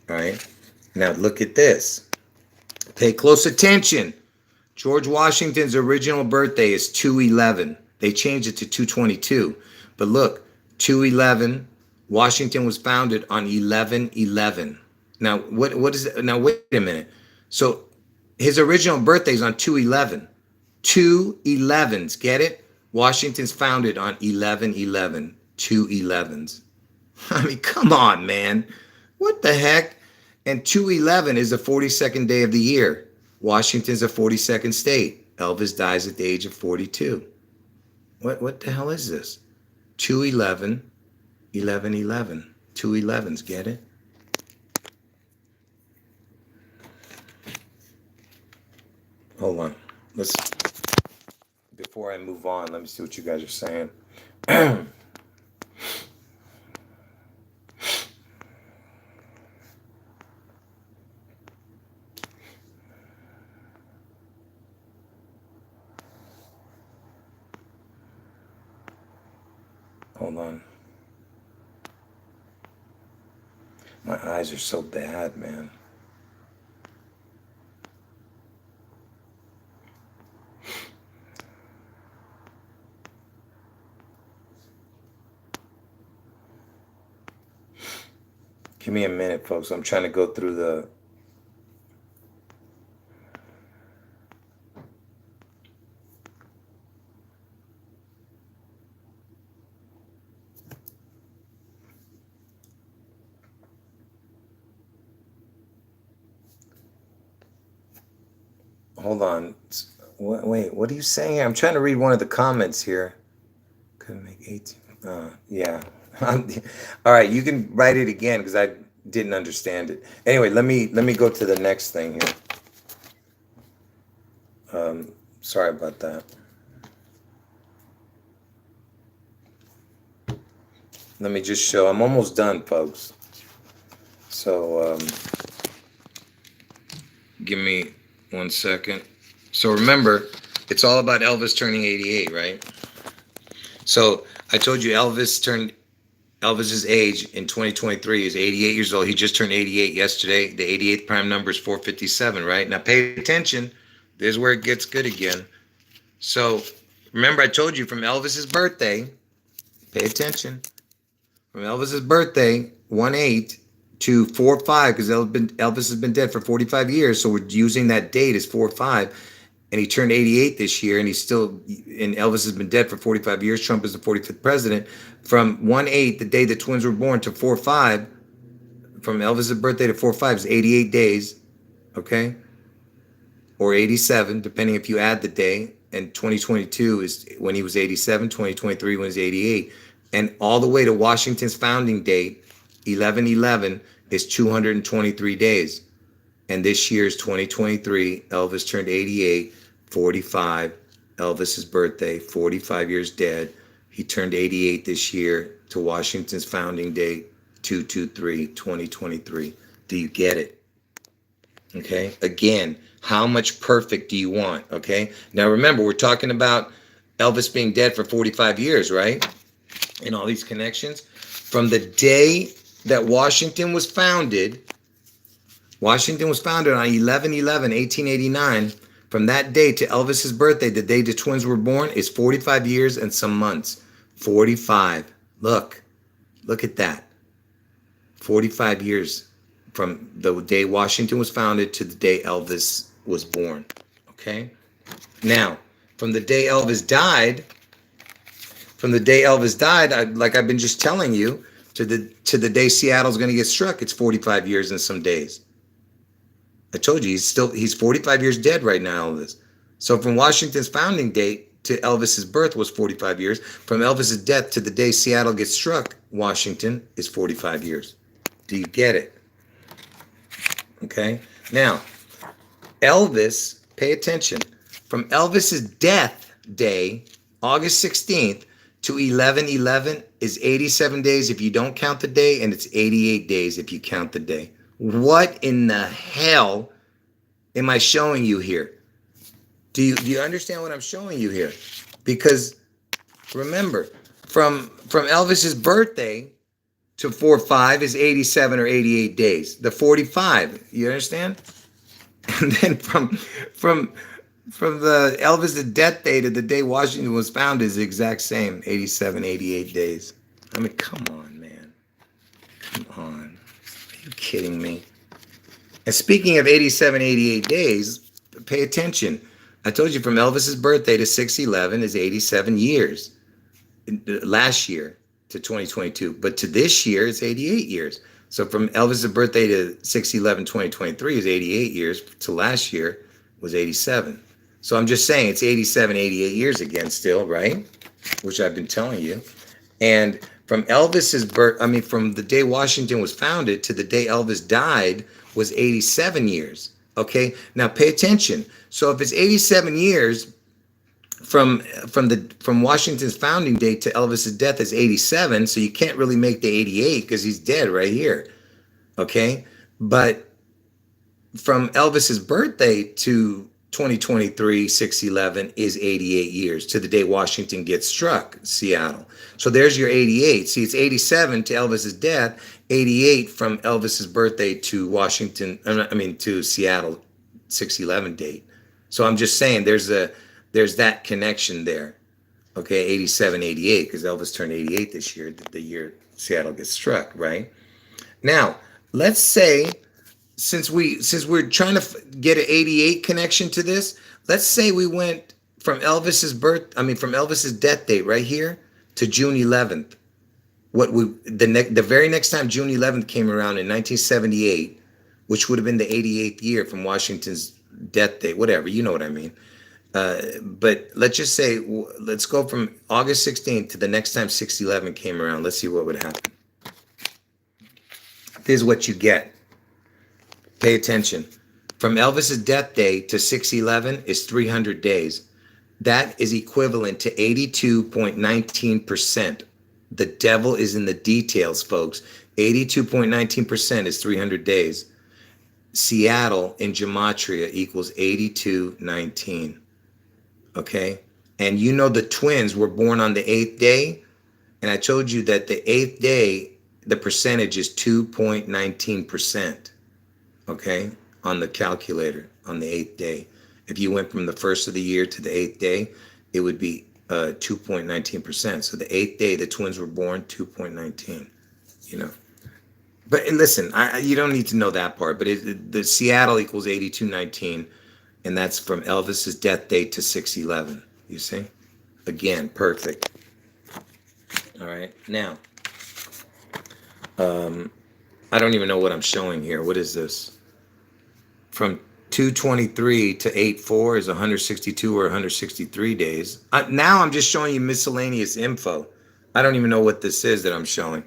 All right, now look at this. Pay close attention. George Washington's original birthday is 2/11. They changed it to 2/22. But look, 2/11. Washington was founded on 11/11. Now, what is it? Now, wait a minute. So his original birthday is on 2/11. 2/11s, get it? Washington's founded on 11/11. 2/11s. I mean, come on, man. What the heck? And 2/11 is the 42nd day of the year. Washington's a 42nd state. Elvis dies at the age of 42. What the hell is this? 2/11, 11/11. 2/11s, get it? Hold on. Before I move on, let me see what you guys are saying. Hold on. My eyes are so bad, man. Give me a minute, folks. I'm trying to go through the... Hold on. Wait, what are you saying? I'm trying to read one of the comments here. Couldn't make 18. Yeah. All right, you can write it again because I didn't understand it. Anyway, let me go to the next thing here. Sorry about that. Let me just show. I'm almost done, folks. So give me 1 second. So remember, it's all about Elvis turning 88, right? So I told you Elvis's age in 2023 is 88 years old. He just turned 88 yesterday. The 88th prime number is 457, right? Now pay attention. There's where it gets good again. So remember, I told you from Elvis's birthday, pay attention. From Elvis's birthday, 1/8 to 4/5, because Elvis has been dead for 45 years. So we're using that date as 4/5. And he turned 88 this year, and Elvis has been dead for 45 years. Trump is the 45th president. From 1/8, the day the twins were born, to 4/5, from Elvis's birthday to 4/5 is 88 days, okay? Or 87, depending if you add the day. And 2022 is when he was 87, 2023 when he's 88. And all the way to Washington's founding date, 11/11, is 223 days. And this year's 2023, Elvis turned 88, 45, Elvis's birthday, 45 years dead. He turned 88 this year to Washington's founding date, 2023. Do you get it? Okay. Again, how much perfect do you want? Okay. Now remember, we're talking about Elvis being dead for 45 years, right? And all these connections. From the day that Washington was founded on 11/11/1889. From that day to Elvis's birthday, the day the twins were born, is 45 years and some months. 45. Look at that. 45 years from the day Washington was founded to the day Elvis was born. Okay? Now, from the day Elvis died, like I've been just telling you, to the day Seattle's going to get struck, it's 45 years and some days. I told you he's 45 years dead right now, Elvis. So from Washington's founding date to Elvis's birth was 45 years. From Elvis's death to the day Seattle gets struck, Washington, is 45 years. Do you get it? Okay. Now, Elvis, pay attention. From Elvis's death day, August 16th, to 11/11 is 87 days if you don't count the day, and it's 88 days if you count the day. What in the hell am I showing you here? Do you understand what I'm showing you here? Because remember, from Elvis's birthday to 4/5 is 87 or 88 days. The 45, you understand? And then from the Elvis's death day to the day Washington was founded is the exact same, 87, 88 days. I mean, come on, man. Come on. Are you kidding me? And speaking of 87, 88 days, pay attention. I told you from Elvis's birthday to 6/11 is 87 years. Last year to 2022. But to this year, it's 88 years. So from Elvis's birthday to 6/11/2023 is 88 years. To last year was 87. So I'm just saying it's 87, 88 years again still, right? Which I've been telling you. And from Elvis's birth, from the day Washington was founded to the day Elvis died was 87 years. Okay, now pay attention. So if it's 87 years from Washington's founding date to Elvis's death is 87, so you can't really make the 88 because he's dead right here. Okay, but from Elvis's birthday to 2023, 6/11 is 88 years to the day Washington gets struck, Seattle. So there's your 88. See, it's 87 to Elvis's death, 88 from Elvis's birthday to to Seattle, 6/11 date. So I'm just saying there's that connection there. Okay, 87, 88, because Elvis turned 88 this year, the year Seattle gets struck, right? Now, let's say, since we're trying to get an 88 connection to this, let's say we went from from Elvis's death date right here to June 11th. The very next time June 11th came around in 1978, which would have been the 88th year from Washington's death date, whatever, you know what I mean. But let's just say, let's go from August 16th to the next time 6/11 came around. Let's see what would happen. This is what you get. Pay attention. From Elvis's death day to 6/11 is 300 days. That is equivalent to 82.19%. The devil is in the details, folks. 82.19% is 300 days. Seattle in gematria equals 8219. Okay? And you know the twins were born on the 8th day. And I told you that the 8th day, the percentage is 2.19%. Okay? On the calculator on the 8th day. If you went from the first of the year to the 8th day, it would be 2.19%. So the 8th day the twins were born, 2.19. You know. But listen, you don't need to know that part. But the Seattle equals 8219, and that's from Elvis's death date to 6/11. You see? Again, perfect. All right. Now, I don't even know what I'm showing here. What is this? From 223 to 8/4 is 162 or 163 days. Now I'm just showing you miscellaneous info. I don't even know what this is that I'm showing.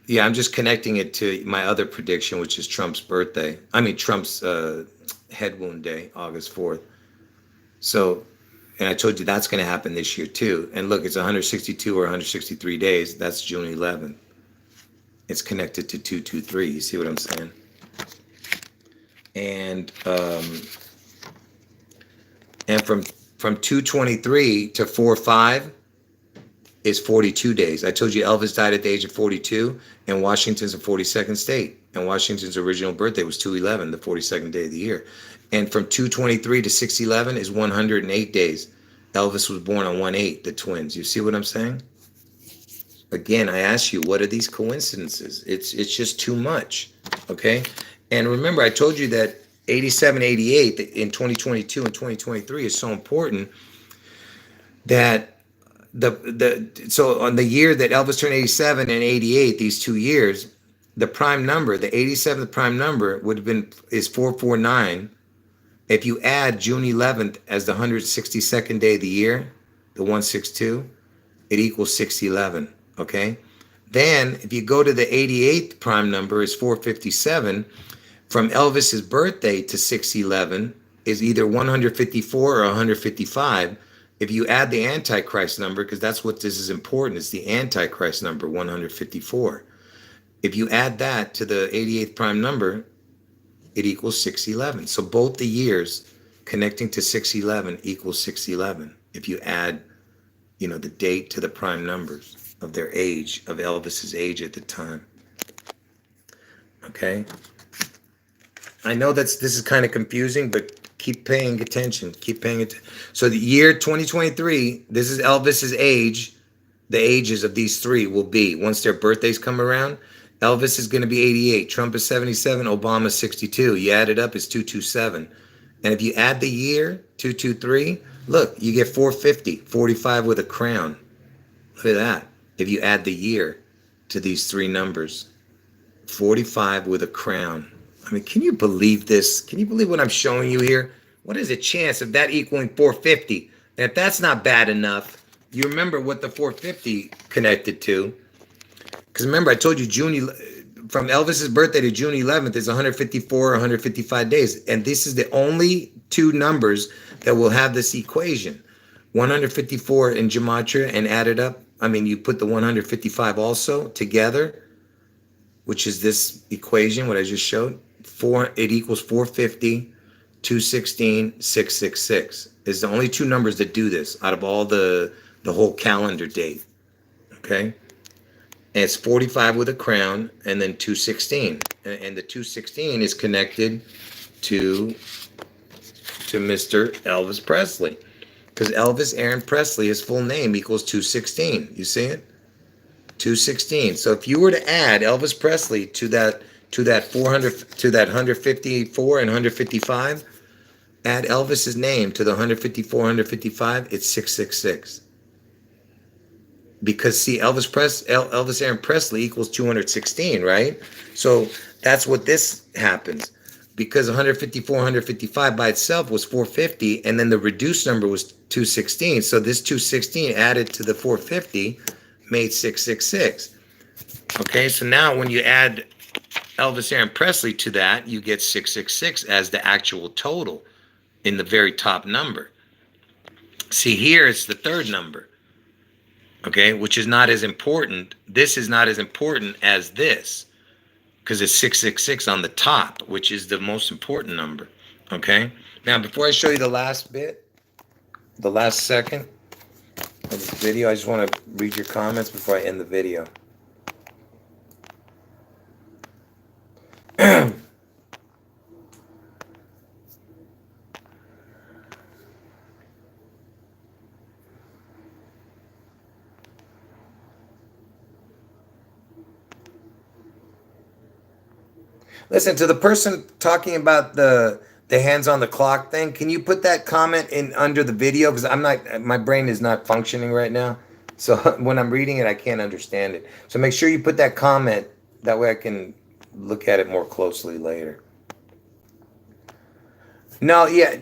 Yeah, I'm just connecting it to my other prediction, which is Trump's birthday. Trump's head wound day, August 4th. So, and I told you that's going to happen this year too. And look, it's 162 or 163 days. That's June 11th. it's connected to 223. You see what I'm saying? And from 223 to 45 is 42 days. I told you Elvis died at the age of 42, and Washington's a 42nd state. And Washington's original birthday was 2/11, the 42nd day of the year. And from 223 to 6/11 is 108 days. Elvis was born on 1/8, the twins. You see what I'm saying? Again, I ask you, what are these coincidences? It's just too much, okay? And remember, I told you that 87, 88 in 2022 and 2023 is so important that so on the year that Elvis turned 87 and 88, these 2 years, the prime number, the 87th prime number would have been is 449. If you add June 11th as the 162nd day of the year, the 162, it equals 611. Okay. Then if you go to the 88th prime number is 457. From Elvis's birthday to 611 is either 154 or 155. If you add the Antichrist number, because that's what this is important, is the Antichrist number, 154. If you add that to the 88th prime number, it equals 611. So both the years connecting to 611 equals 611. If you add, the date to the prime numbers of their age, of Elvis's age at the time. Okay? I know this is kind of confusing, but keep paying attention. Keep paying attention. So the year 2023, this is Elvis's age. The ages of these three will be, once their birthdays come around, Elvis is going to be 88, Trump is 77, Obama is 62. You add it up, it's 227. And if you add the year, 223, look, you get 450, 45 with a crown. Look at that. If you add the year to these three numbers, 45 with a crown. I mean, can you believe this? Can you believe what I'm showing you here? What is the chance of that equaling 450? And if that's not bad enough, you remember what the 450 connected to. Because remember, I told you from Elvis's birthday to June 11th is 154 or 155 days. And this is the only two numbers that will have this equation. 154 in gematria and add it up. I mean, you put the 155 also together, which is this equation, what I just showed. It equals 450, 216, 666. It's the only two numbers that do this out of all the whole calendar date. Okay? And it's 45 with a crown and then 216. And the 216 is connected to Mr. Elvis Presley. Because Elvis Aaron Presley, his full name equals 216. You see it? 216. So if you were to add Elvis Presley to that 400 to that 154 and 155, add Elvis's name to the 154, 155, it's 666. Because see, Elvis Aaron Presley equals 216, right? So that's what this happens. Because 154, 155 by itself was 450, and then the reduced number was 216. So this 216 added to the 450 made 666. Okay, so now when you add Elvis Aaron Presley to that, you get 666 as the actual total in the very top number. See, here it's the third number, okay, which is not as important. This is not as important as this because it's 666 on the top, which is the most important number, okay? Now, before I show you the last bit, the last second of this video, I just want to read your comments before I end the video. Listen, to the person talking about the hands on the clock thing, can you put that comment in under the video? Because my brain is not functioning right now. So when I'm reading it, I can't understand it. So make sure you put that comment. That way I can look at it more closely later. No, yeah,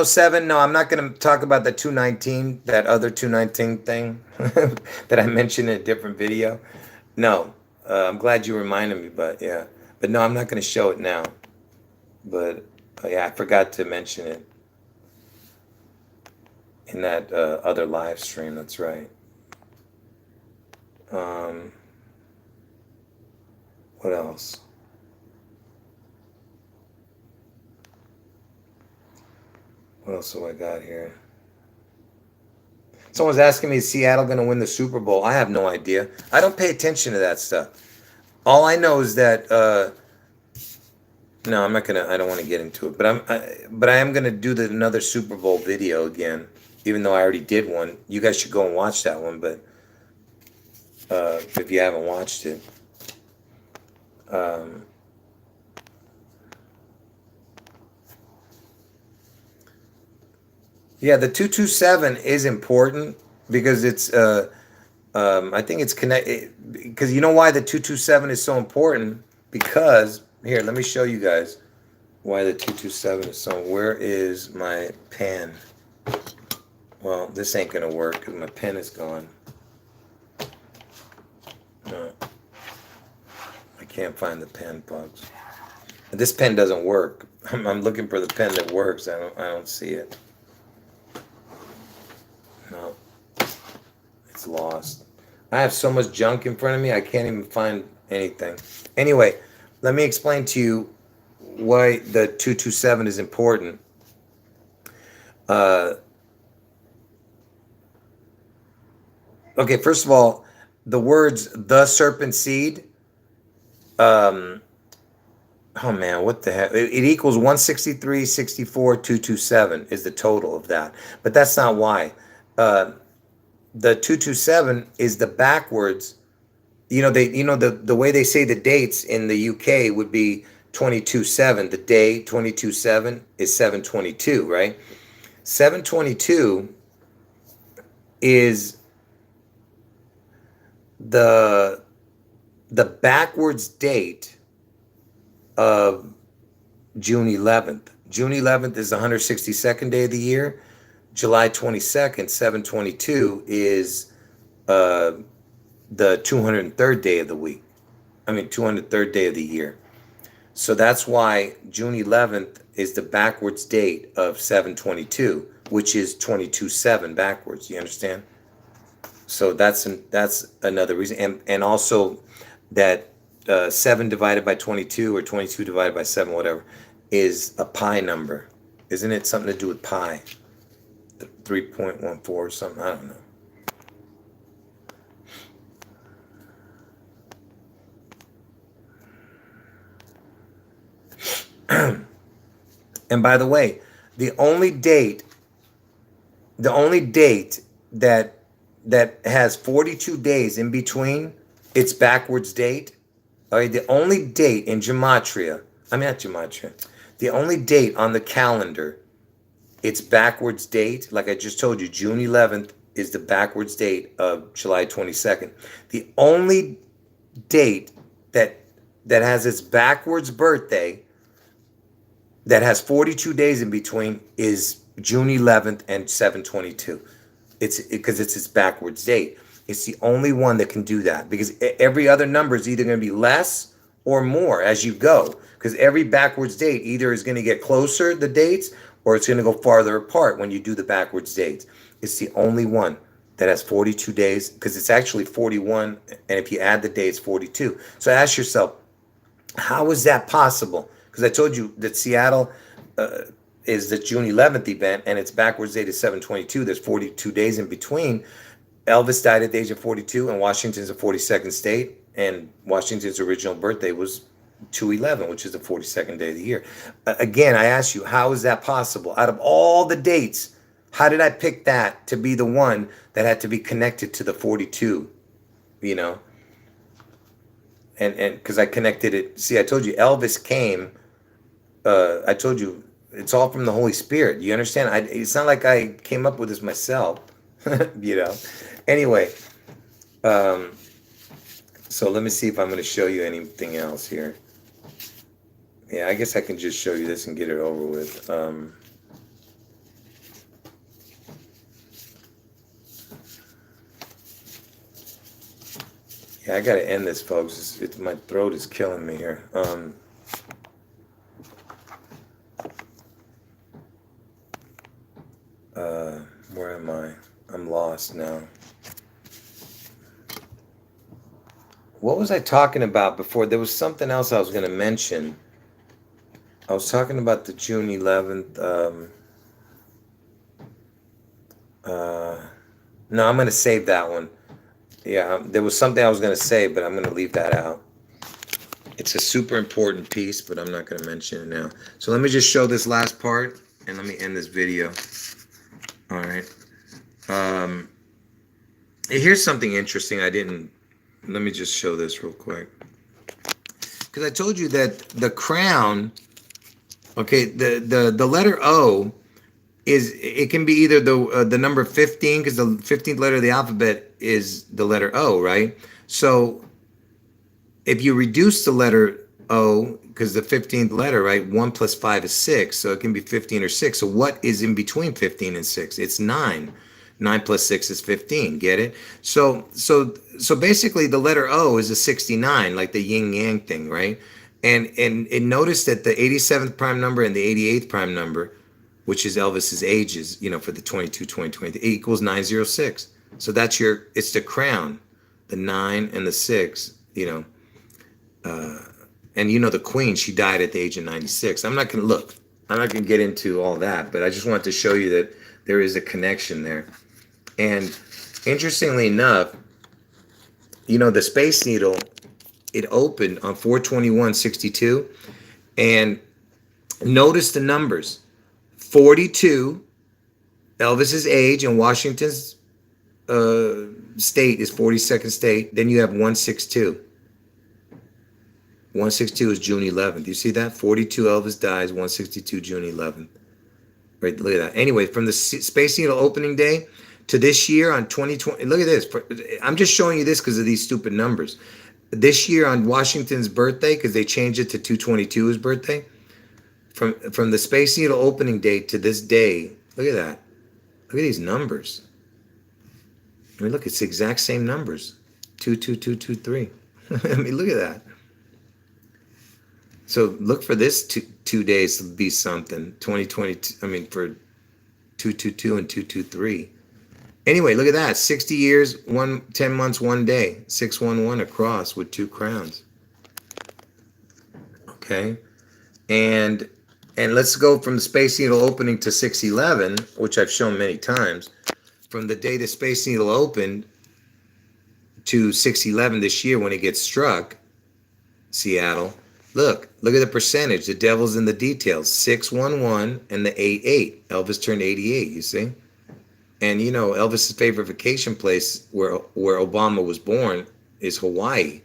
Seven, no, I'm not going to talk about the 219, that other 219 thing that I mentioned in a different video. No, I'm glad you reminded me, but yeah. But no, I'm not going to show it now. But yeah, I forgot to mention it in that other live stream. That's right. What else? What else do I got here? Someone's asking me, is Seattle going to win the Super Bowl? I have no idea. I don't pay attention to that stuff. All I know is that no, I'm not gonna. I don't want to get into it, but I am gonna do another Super Bowl video again, even though I already did one. You guys should go and watch that one, but if you haven't watched it, um, yeah, the 227 is important because it's. I think it's connected because you know why the 227 is so important? Because here, let me show you guys why the 227 is so. Where is my pen? Well, this ain't gonna work because my pen is gone. No, I can't find the pen, folks. This pen doesn't work. I'm looking for the pen that works. I don't see it. No, it's lost. I have so much junk in front of me, I can't even find anything. Anyway, let me explain to you why the 227 is important. Okay, first of all, the words "the serpent seed." Oh man, what the heck? It equals 163, 64, 227 is the total of that. But that's not why. The 227 is the backwards. The way they say the dates in the UK would be 22/7. The day 22/7 is 7/22, right? 7/22 is the backwards date of June 11th. June 11th is the 162nd day of the year. July 22nd, 7/22 is the 203rd day of the week. 203rd day of the year. So that's why June 11th is the backwards date of 7/22, which is 22/7 backwards. You understand? So that's another reason, and also that 7 divided by 22 or 22 divided by 7, whatever, is a pi number. Isn't it something to do with pi? 3.14 or something? I don't know. And by the way, the only date that has 42 days in between its backwards date. All right, the only date in gematria, not gematria, the only date on the calendar, its backwards date, like I just told you, June 11th is the backwards date of July 22nd. The only date that has its backwards birthday that has 42 days in between is June 11th and 7/22. It's because it's its backwards date. It's the only one that can do that because every other number is either going to be less or more as you go. Because every backwards date either is going to get closer, the dates, or it's going to go farther apart when you do the backwards dates. It's the only one that has 42 days because it's actually 41. And if you add the days, 42. So ask yourself, how is that possible? Because I told you that Seattle is the June 11th event, and its backwards date is 7/22. There's 42 days in between. Elvis died at the age of 42, and Washington's a 42nd state, and Washington's original birthday was 2/11, which is the 42nd day of the year. Again, I ask you, how is that possible? Out of all the dates, how did I pick that to be the one that had to be connected to the 42? You know, and because I connected it. See, I told you Elvis came. I told you it's all from the Holy Spirit. You understand? It's not like I came up with this myself. Anyway, so let me see if I'm going to show you anything else here. Yeah, I guess I can just show you this and get it over with. Yeah, I got to end this, folks. My throat is killing me here. Where am I? I'm lost now. What was I talking about before? There was something else I was going to mention. I was talking about the June 11th. Uh, no, I'm going to save that one. Yeah, there was something I was going to say, but I'm going to leave that out. It's a super important piece, but I'm not going to mention it now. So let me just show this last part, and let me end this video. All right. Um, Here's something interesting. I didn't. Let me just show this real quick. Because I told you that the crown, okay, the letter O is, it can be either the number 15, because the 15th letter of the alphabet is the letter O, right? So if you reduce the letter O, because the 15th letter, right, 1 plus 5 is 6, so it can be 15 or 6. So what is in between 15 and 6? It's 9. 9 plus 6 is 15. Get it? So basically the letter O is a 69, like the yin yang thing, right? And notice that the 87th prime number and the 88th prime number, which is Elvis's ages, for the 22, 20, 20, equals 906. So that's it's the crown, the 9 and the 6, and the queen, she died at the age of 96. I'm not going to get into all that, but I just wanted to show you that there is a connection there. And interestingly enough, the Space Needle, it opened on 4/21/62, and notice the numbers. 42, Elvis's age, and Washington's state is 42nd state. Then you have 162. 162 is June 11th. You see that? 42, Elvis dies. 162, June 11th. Right, look at that. Anyway, from the Space Needle opening day to this year on 2020, look at this. I'm just showing you this because of these stupid numbers. This year on Washington's birthday, because they changed it to 2/22 birthday, from the Space Needle opening date to this day, look at that. Look at these numbers. I mean, look, it's the exact same numbers. 22223. I mean, look at that. So look for this 2 days to be something. 2022. I mean, for 222 and 223. Anyway, look at that. 60 years, 10 months, 1 day. 611 across with 2 crowns. Okay, and let's go from the Space Needle opening to 611, which I've shown many times. From the day the Space Needle opened to 611 this year when it gets struck, Seattle. Look at the percentage. The devil's in the details. 611 and the 88. Elvis turned 88, you see? And Elvis's favorite vacation place where Obama was born is Hawaii.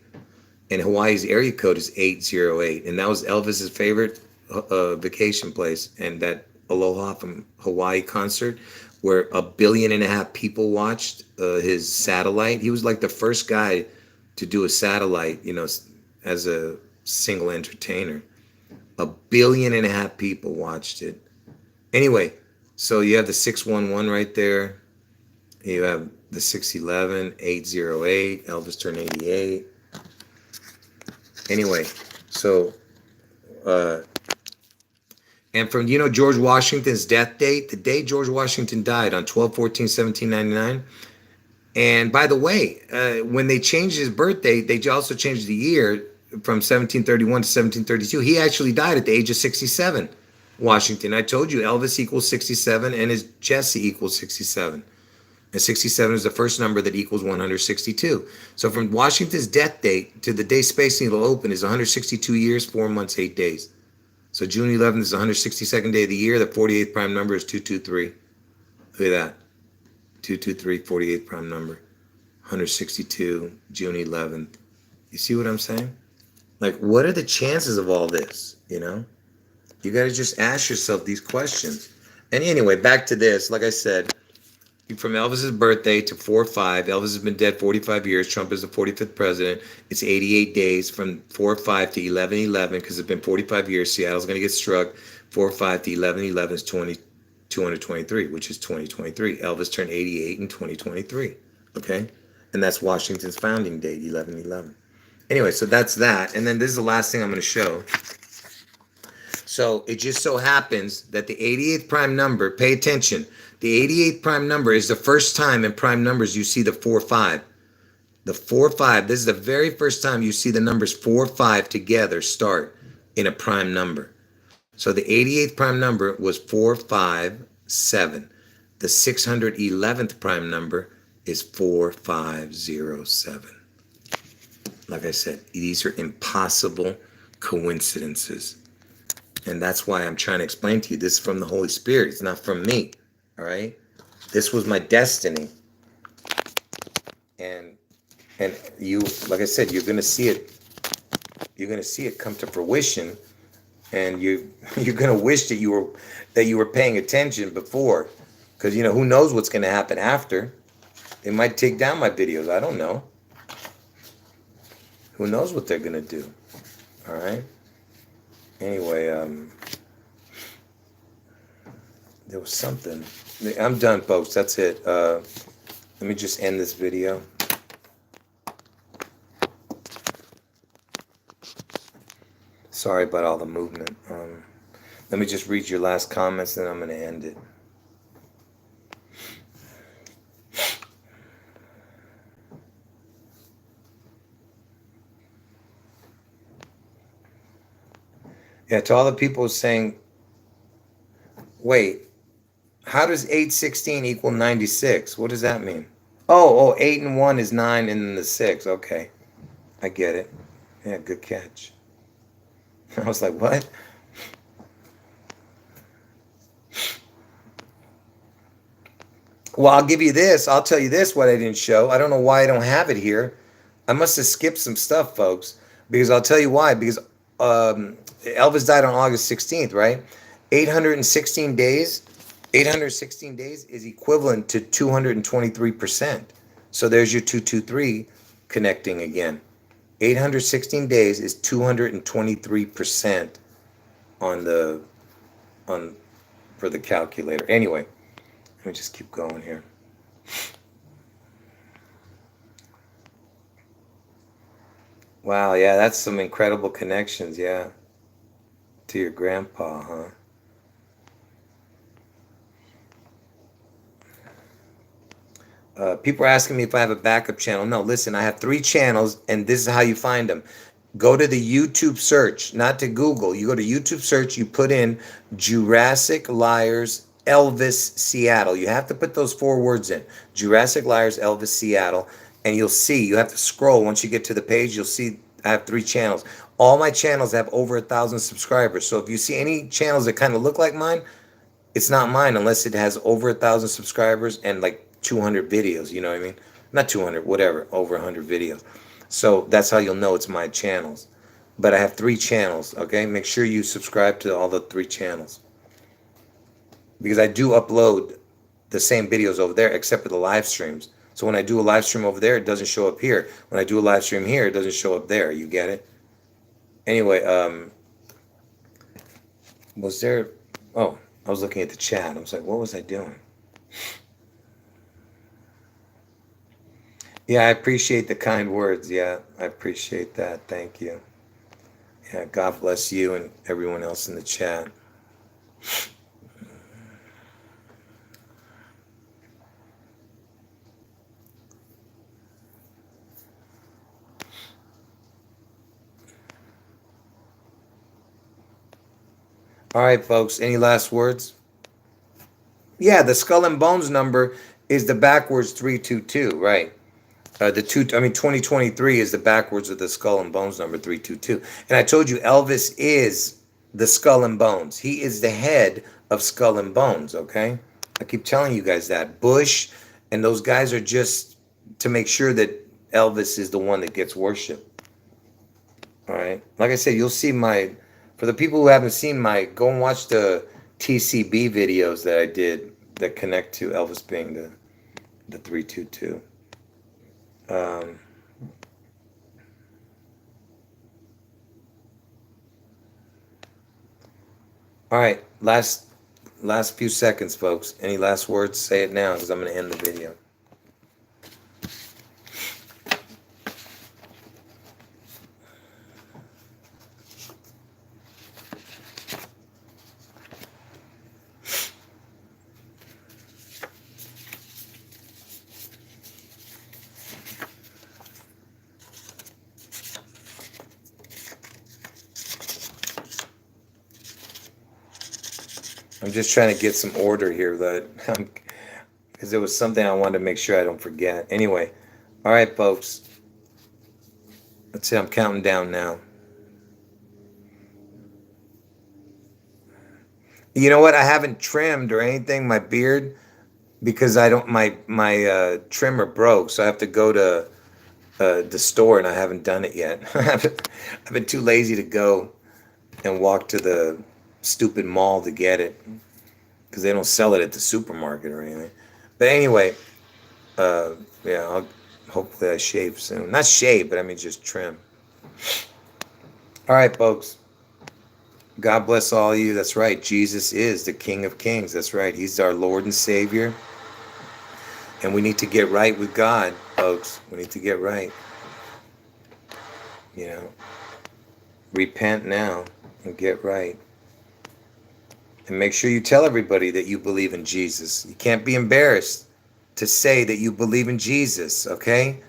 And Hawaii's area code is 808. And that was Elvis's favorite vacation place. And that Aloha from Hawaii concert where 1.5 billion people watched his satellite. He was like the first guy to do a satellite, as a single entertainer. 1.5 billion people watched it. Anyway, so you have the 611 right there. You have the 611, 808. Elvis turned 88. Anyway, so and from George Washington's death date, the day George Washington died on 12/14/1799. And by the way, when they changed his birthday, they also changed the year from 1731 to 1732. He actually died at the age of 67. Washington. I told you Elvis equals 67 and his Jesse equals 67. And 67 is the first number that equals 162. So from Washington's death date to the day Space Needle opened is 162 years, 4 months, 8 days. So June 11th is the 162nd day of the year. The 48th prime number is 223. Look at that. 223, 48th prime number. 162, June 11th. You see what I'm saying? Like, what are the chances of all this, You got to just ask yourself these questions. And anyway, back to this. Like I said, from Elvis's birthday to 4/5, Elvis has been dead 45 years. Trump is the 45th president. It's 88 days from 4/5 to 11/11 because it's been 45 years. Seattle's going to get struck. 4/5 to 11/11 is 223, which is 2023. Elvis turned 88 in 2023. Okay? And that's Washington's founding date, 11/11. Anyway, so that's that. And then this is the last thing I'm going to show. So it just so happens that the 88th prime number, pay attention, the 88th prime number is the first time in prime numbers you see the 4/5. The 4, 5, this is the very first time you see the numbers 4, 5 together start in a prime number. So the 88th prime number was 457. The 611th prime number is 4507. Like I said, these are impossible coincidences. And that's why I'm trying to explain to you, this is from the Holy Spirit. It's not from me. All right? This was my destiny. And you, like I said, you're gonna see it come to fruition, and you're gonna wish that you were paying attention before. Because who knows what's gonna happen after. They might take down my videos. I don't know. Who knows what they're gonna do? All right. Anyway, there was something. I'm done, folks. That's it. Let me just end this video. Sorry about all the movement. Let me just read your last comments, then I'm going to end it. Yeah, to all the people saying, wait, how does 816 equal 96? What does that mean? Oh, 8 and 1 is 9 and then the 6. Okay, I get it. Yeah, good catch. I was like, what? Well, I'll give you this. I'll tell you this, what I didn't show. I don't know why I don't have it here. I must have skipped some stuff, folks, because I'll tell you why. Because Elvis died on August 16th, right? 816 days. 816 days is equivalent to 223%. So there's your 223 connecting again. 816 days is 223% for the calculator. Anyway, let me just keep going here. Wow, yeah, that's some incredible connections, yeah. To your grandpa, huh? People are asking me if I have a backup channel. No, listen, I have 3 channels, and this is how you find them. Go to the YouTube search, not to Google. You go to YouTube search, you put in Jurassic Liars Elvis Seattle. You have to put those 4 words in. Jurassic Liars Elvis Seattle, and you'll see, you have to scroll. Once you get to the page, you'll see I have 3 channels. All my channels have over 1,000 subscribers. So if you see any channels that kind of look like mine, it's not mine unless it has over 1,000 subscribers and like 200 videos, you know what I mean? Not 200, whatever, over 100 videos. So that's how you'll know it's my channels. But I have 3 channels, okay? Make sure you subscribe to all the 3 channels. Because I do upload the same videos over there except for the live streams. So when I do a live stream over there, it doesn't show up here. When I do a live stream here, it doesn't show up there. You get it? Anyway, was there... Oh, I was looking at the chat. I was like, what was I doing? Yeah, I appreciate the kind words. Yeah, I appreciate that. Thank you. Yeah, God bless you and everyone else in the chat. All right, folks, any last words? Yeah, the skull and bones number is the backwards 322, right? 2023 is the backwards of the skull and bones number 322. And I told you Elvis is the skull and bones. He is the head of skull and bones, okay? I keep telling you guys that. Bush and those guys are just to make sure that Elvis is the one that gets worshiped. All right? Like I said, you'll see for the people who haven't seen go and watch the TCB videos that I did that connect to Elvis being the 322. All right, last few seconds, folks. Any last words? Say it now, because I'm going to end the video. I'm just trying to get some order here, that because there was something I wanted to make sure I don't forget. Anyway, all right, folks. Let's see. I'm counting down now. You know what? I haven't trimmed or anything my beard because I don't. My trimmer broke, so I have to go to the store, and I haven't done it yet. I've been too lazy to go and walk to the stupid mall to get it because they don't sell it at the supermarket or anything. But anyway, yeah, hopefully I shave soon. Not shave, but I mean just trim. All right, folks. God bless all of you. That's right. Jesus is the King of Kings. That's right. He's our Lord and Savior. And we need to get right with God, folks. We need to get right. You know, repent now and get right. And make sure you tell everybody that you believe in Jesus. You can't be embarrassed to say that you believe in Jesus, okay?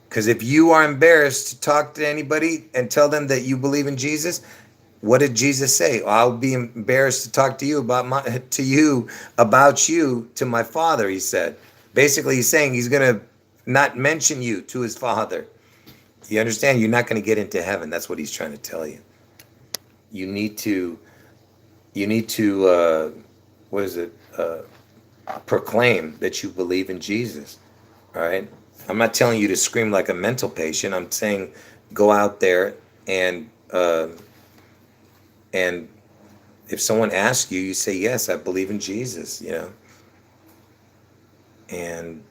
Because if you are embarrassed to talk to anybody and tell them that you believe in Jesus, what did Jesus say? I'll be embarrassed to talk to you about you to my Father, he said. Basically, he's saying he's going to not mention you to his Father. You understand? You're not going to get into heaven. That's what he's trying to tell you. You need to what is it? Proclaim that you believe in Jesus. All right. I'm not telling you to scream like a mental patient. I'm saying go out there and if someone asks you, you say, yes, I believe in Jesus, you know, and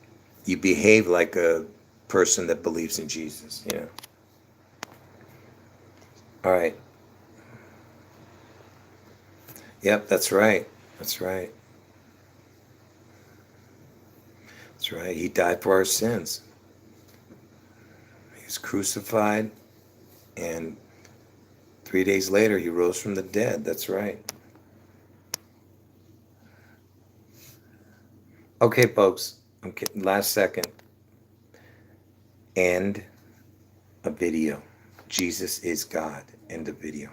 you behave like a person that believes in Jesus, you know. All right. Yep, that's right. That's right. That's right. He died for our sins. He was crucified, and 3 days later, he rose from the dead. That's right. Okay, folks. Okay, last second. End a video. Jesus is God. End of video.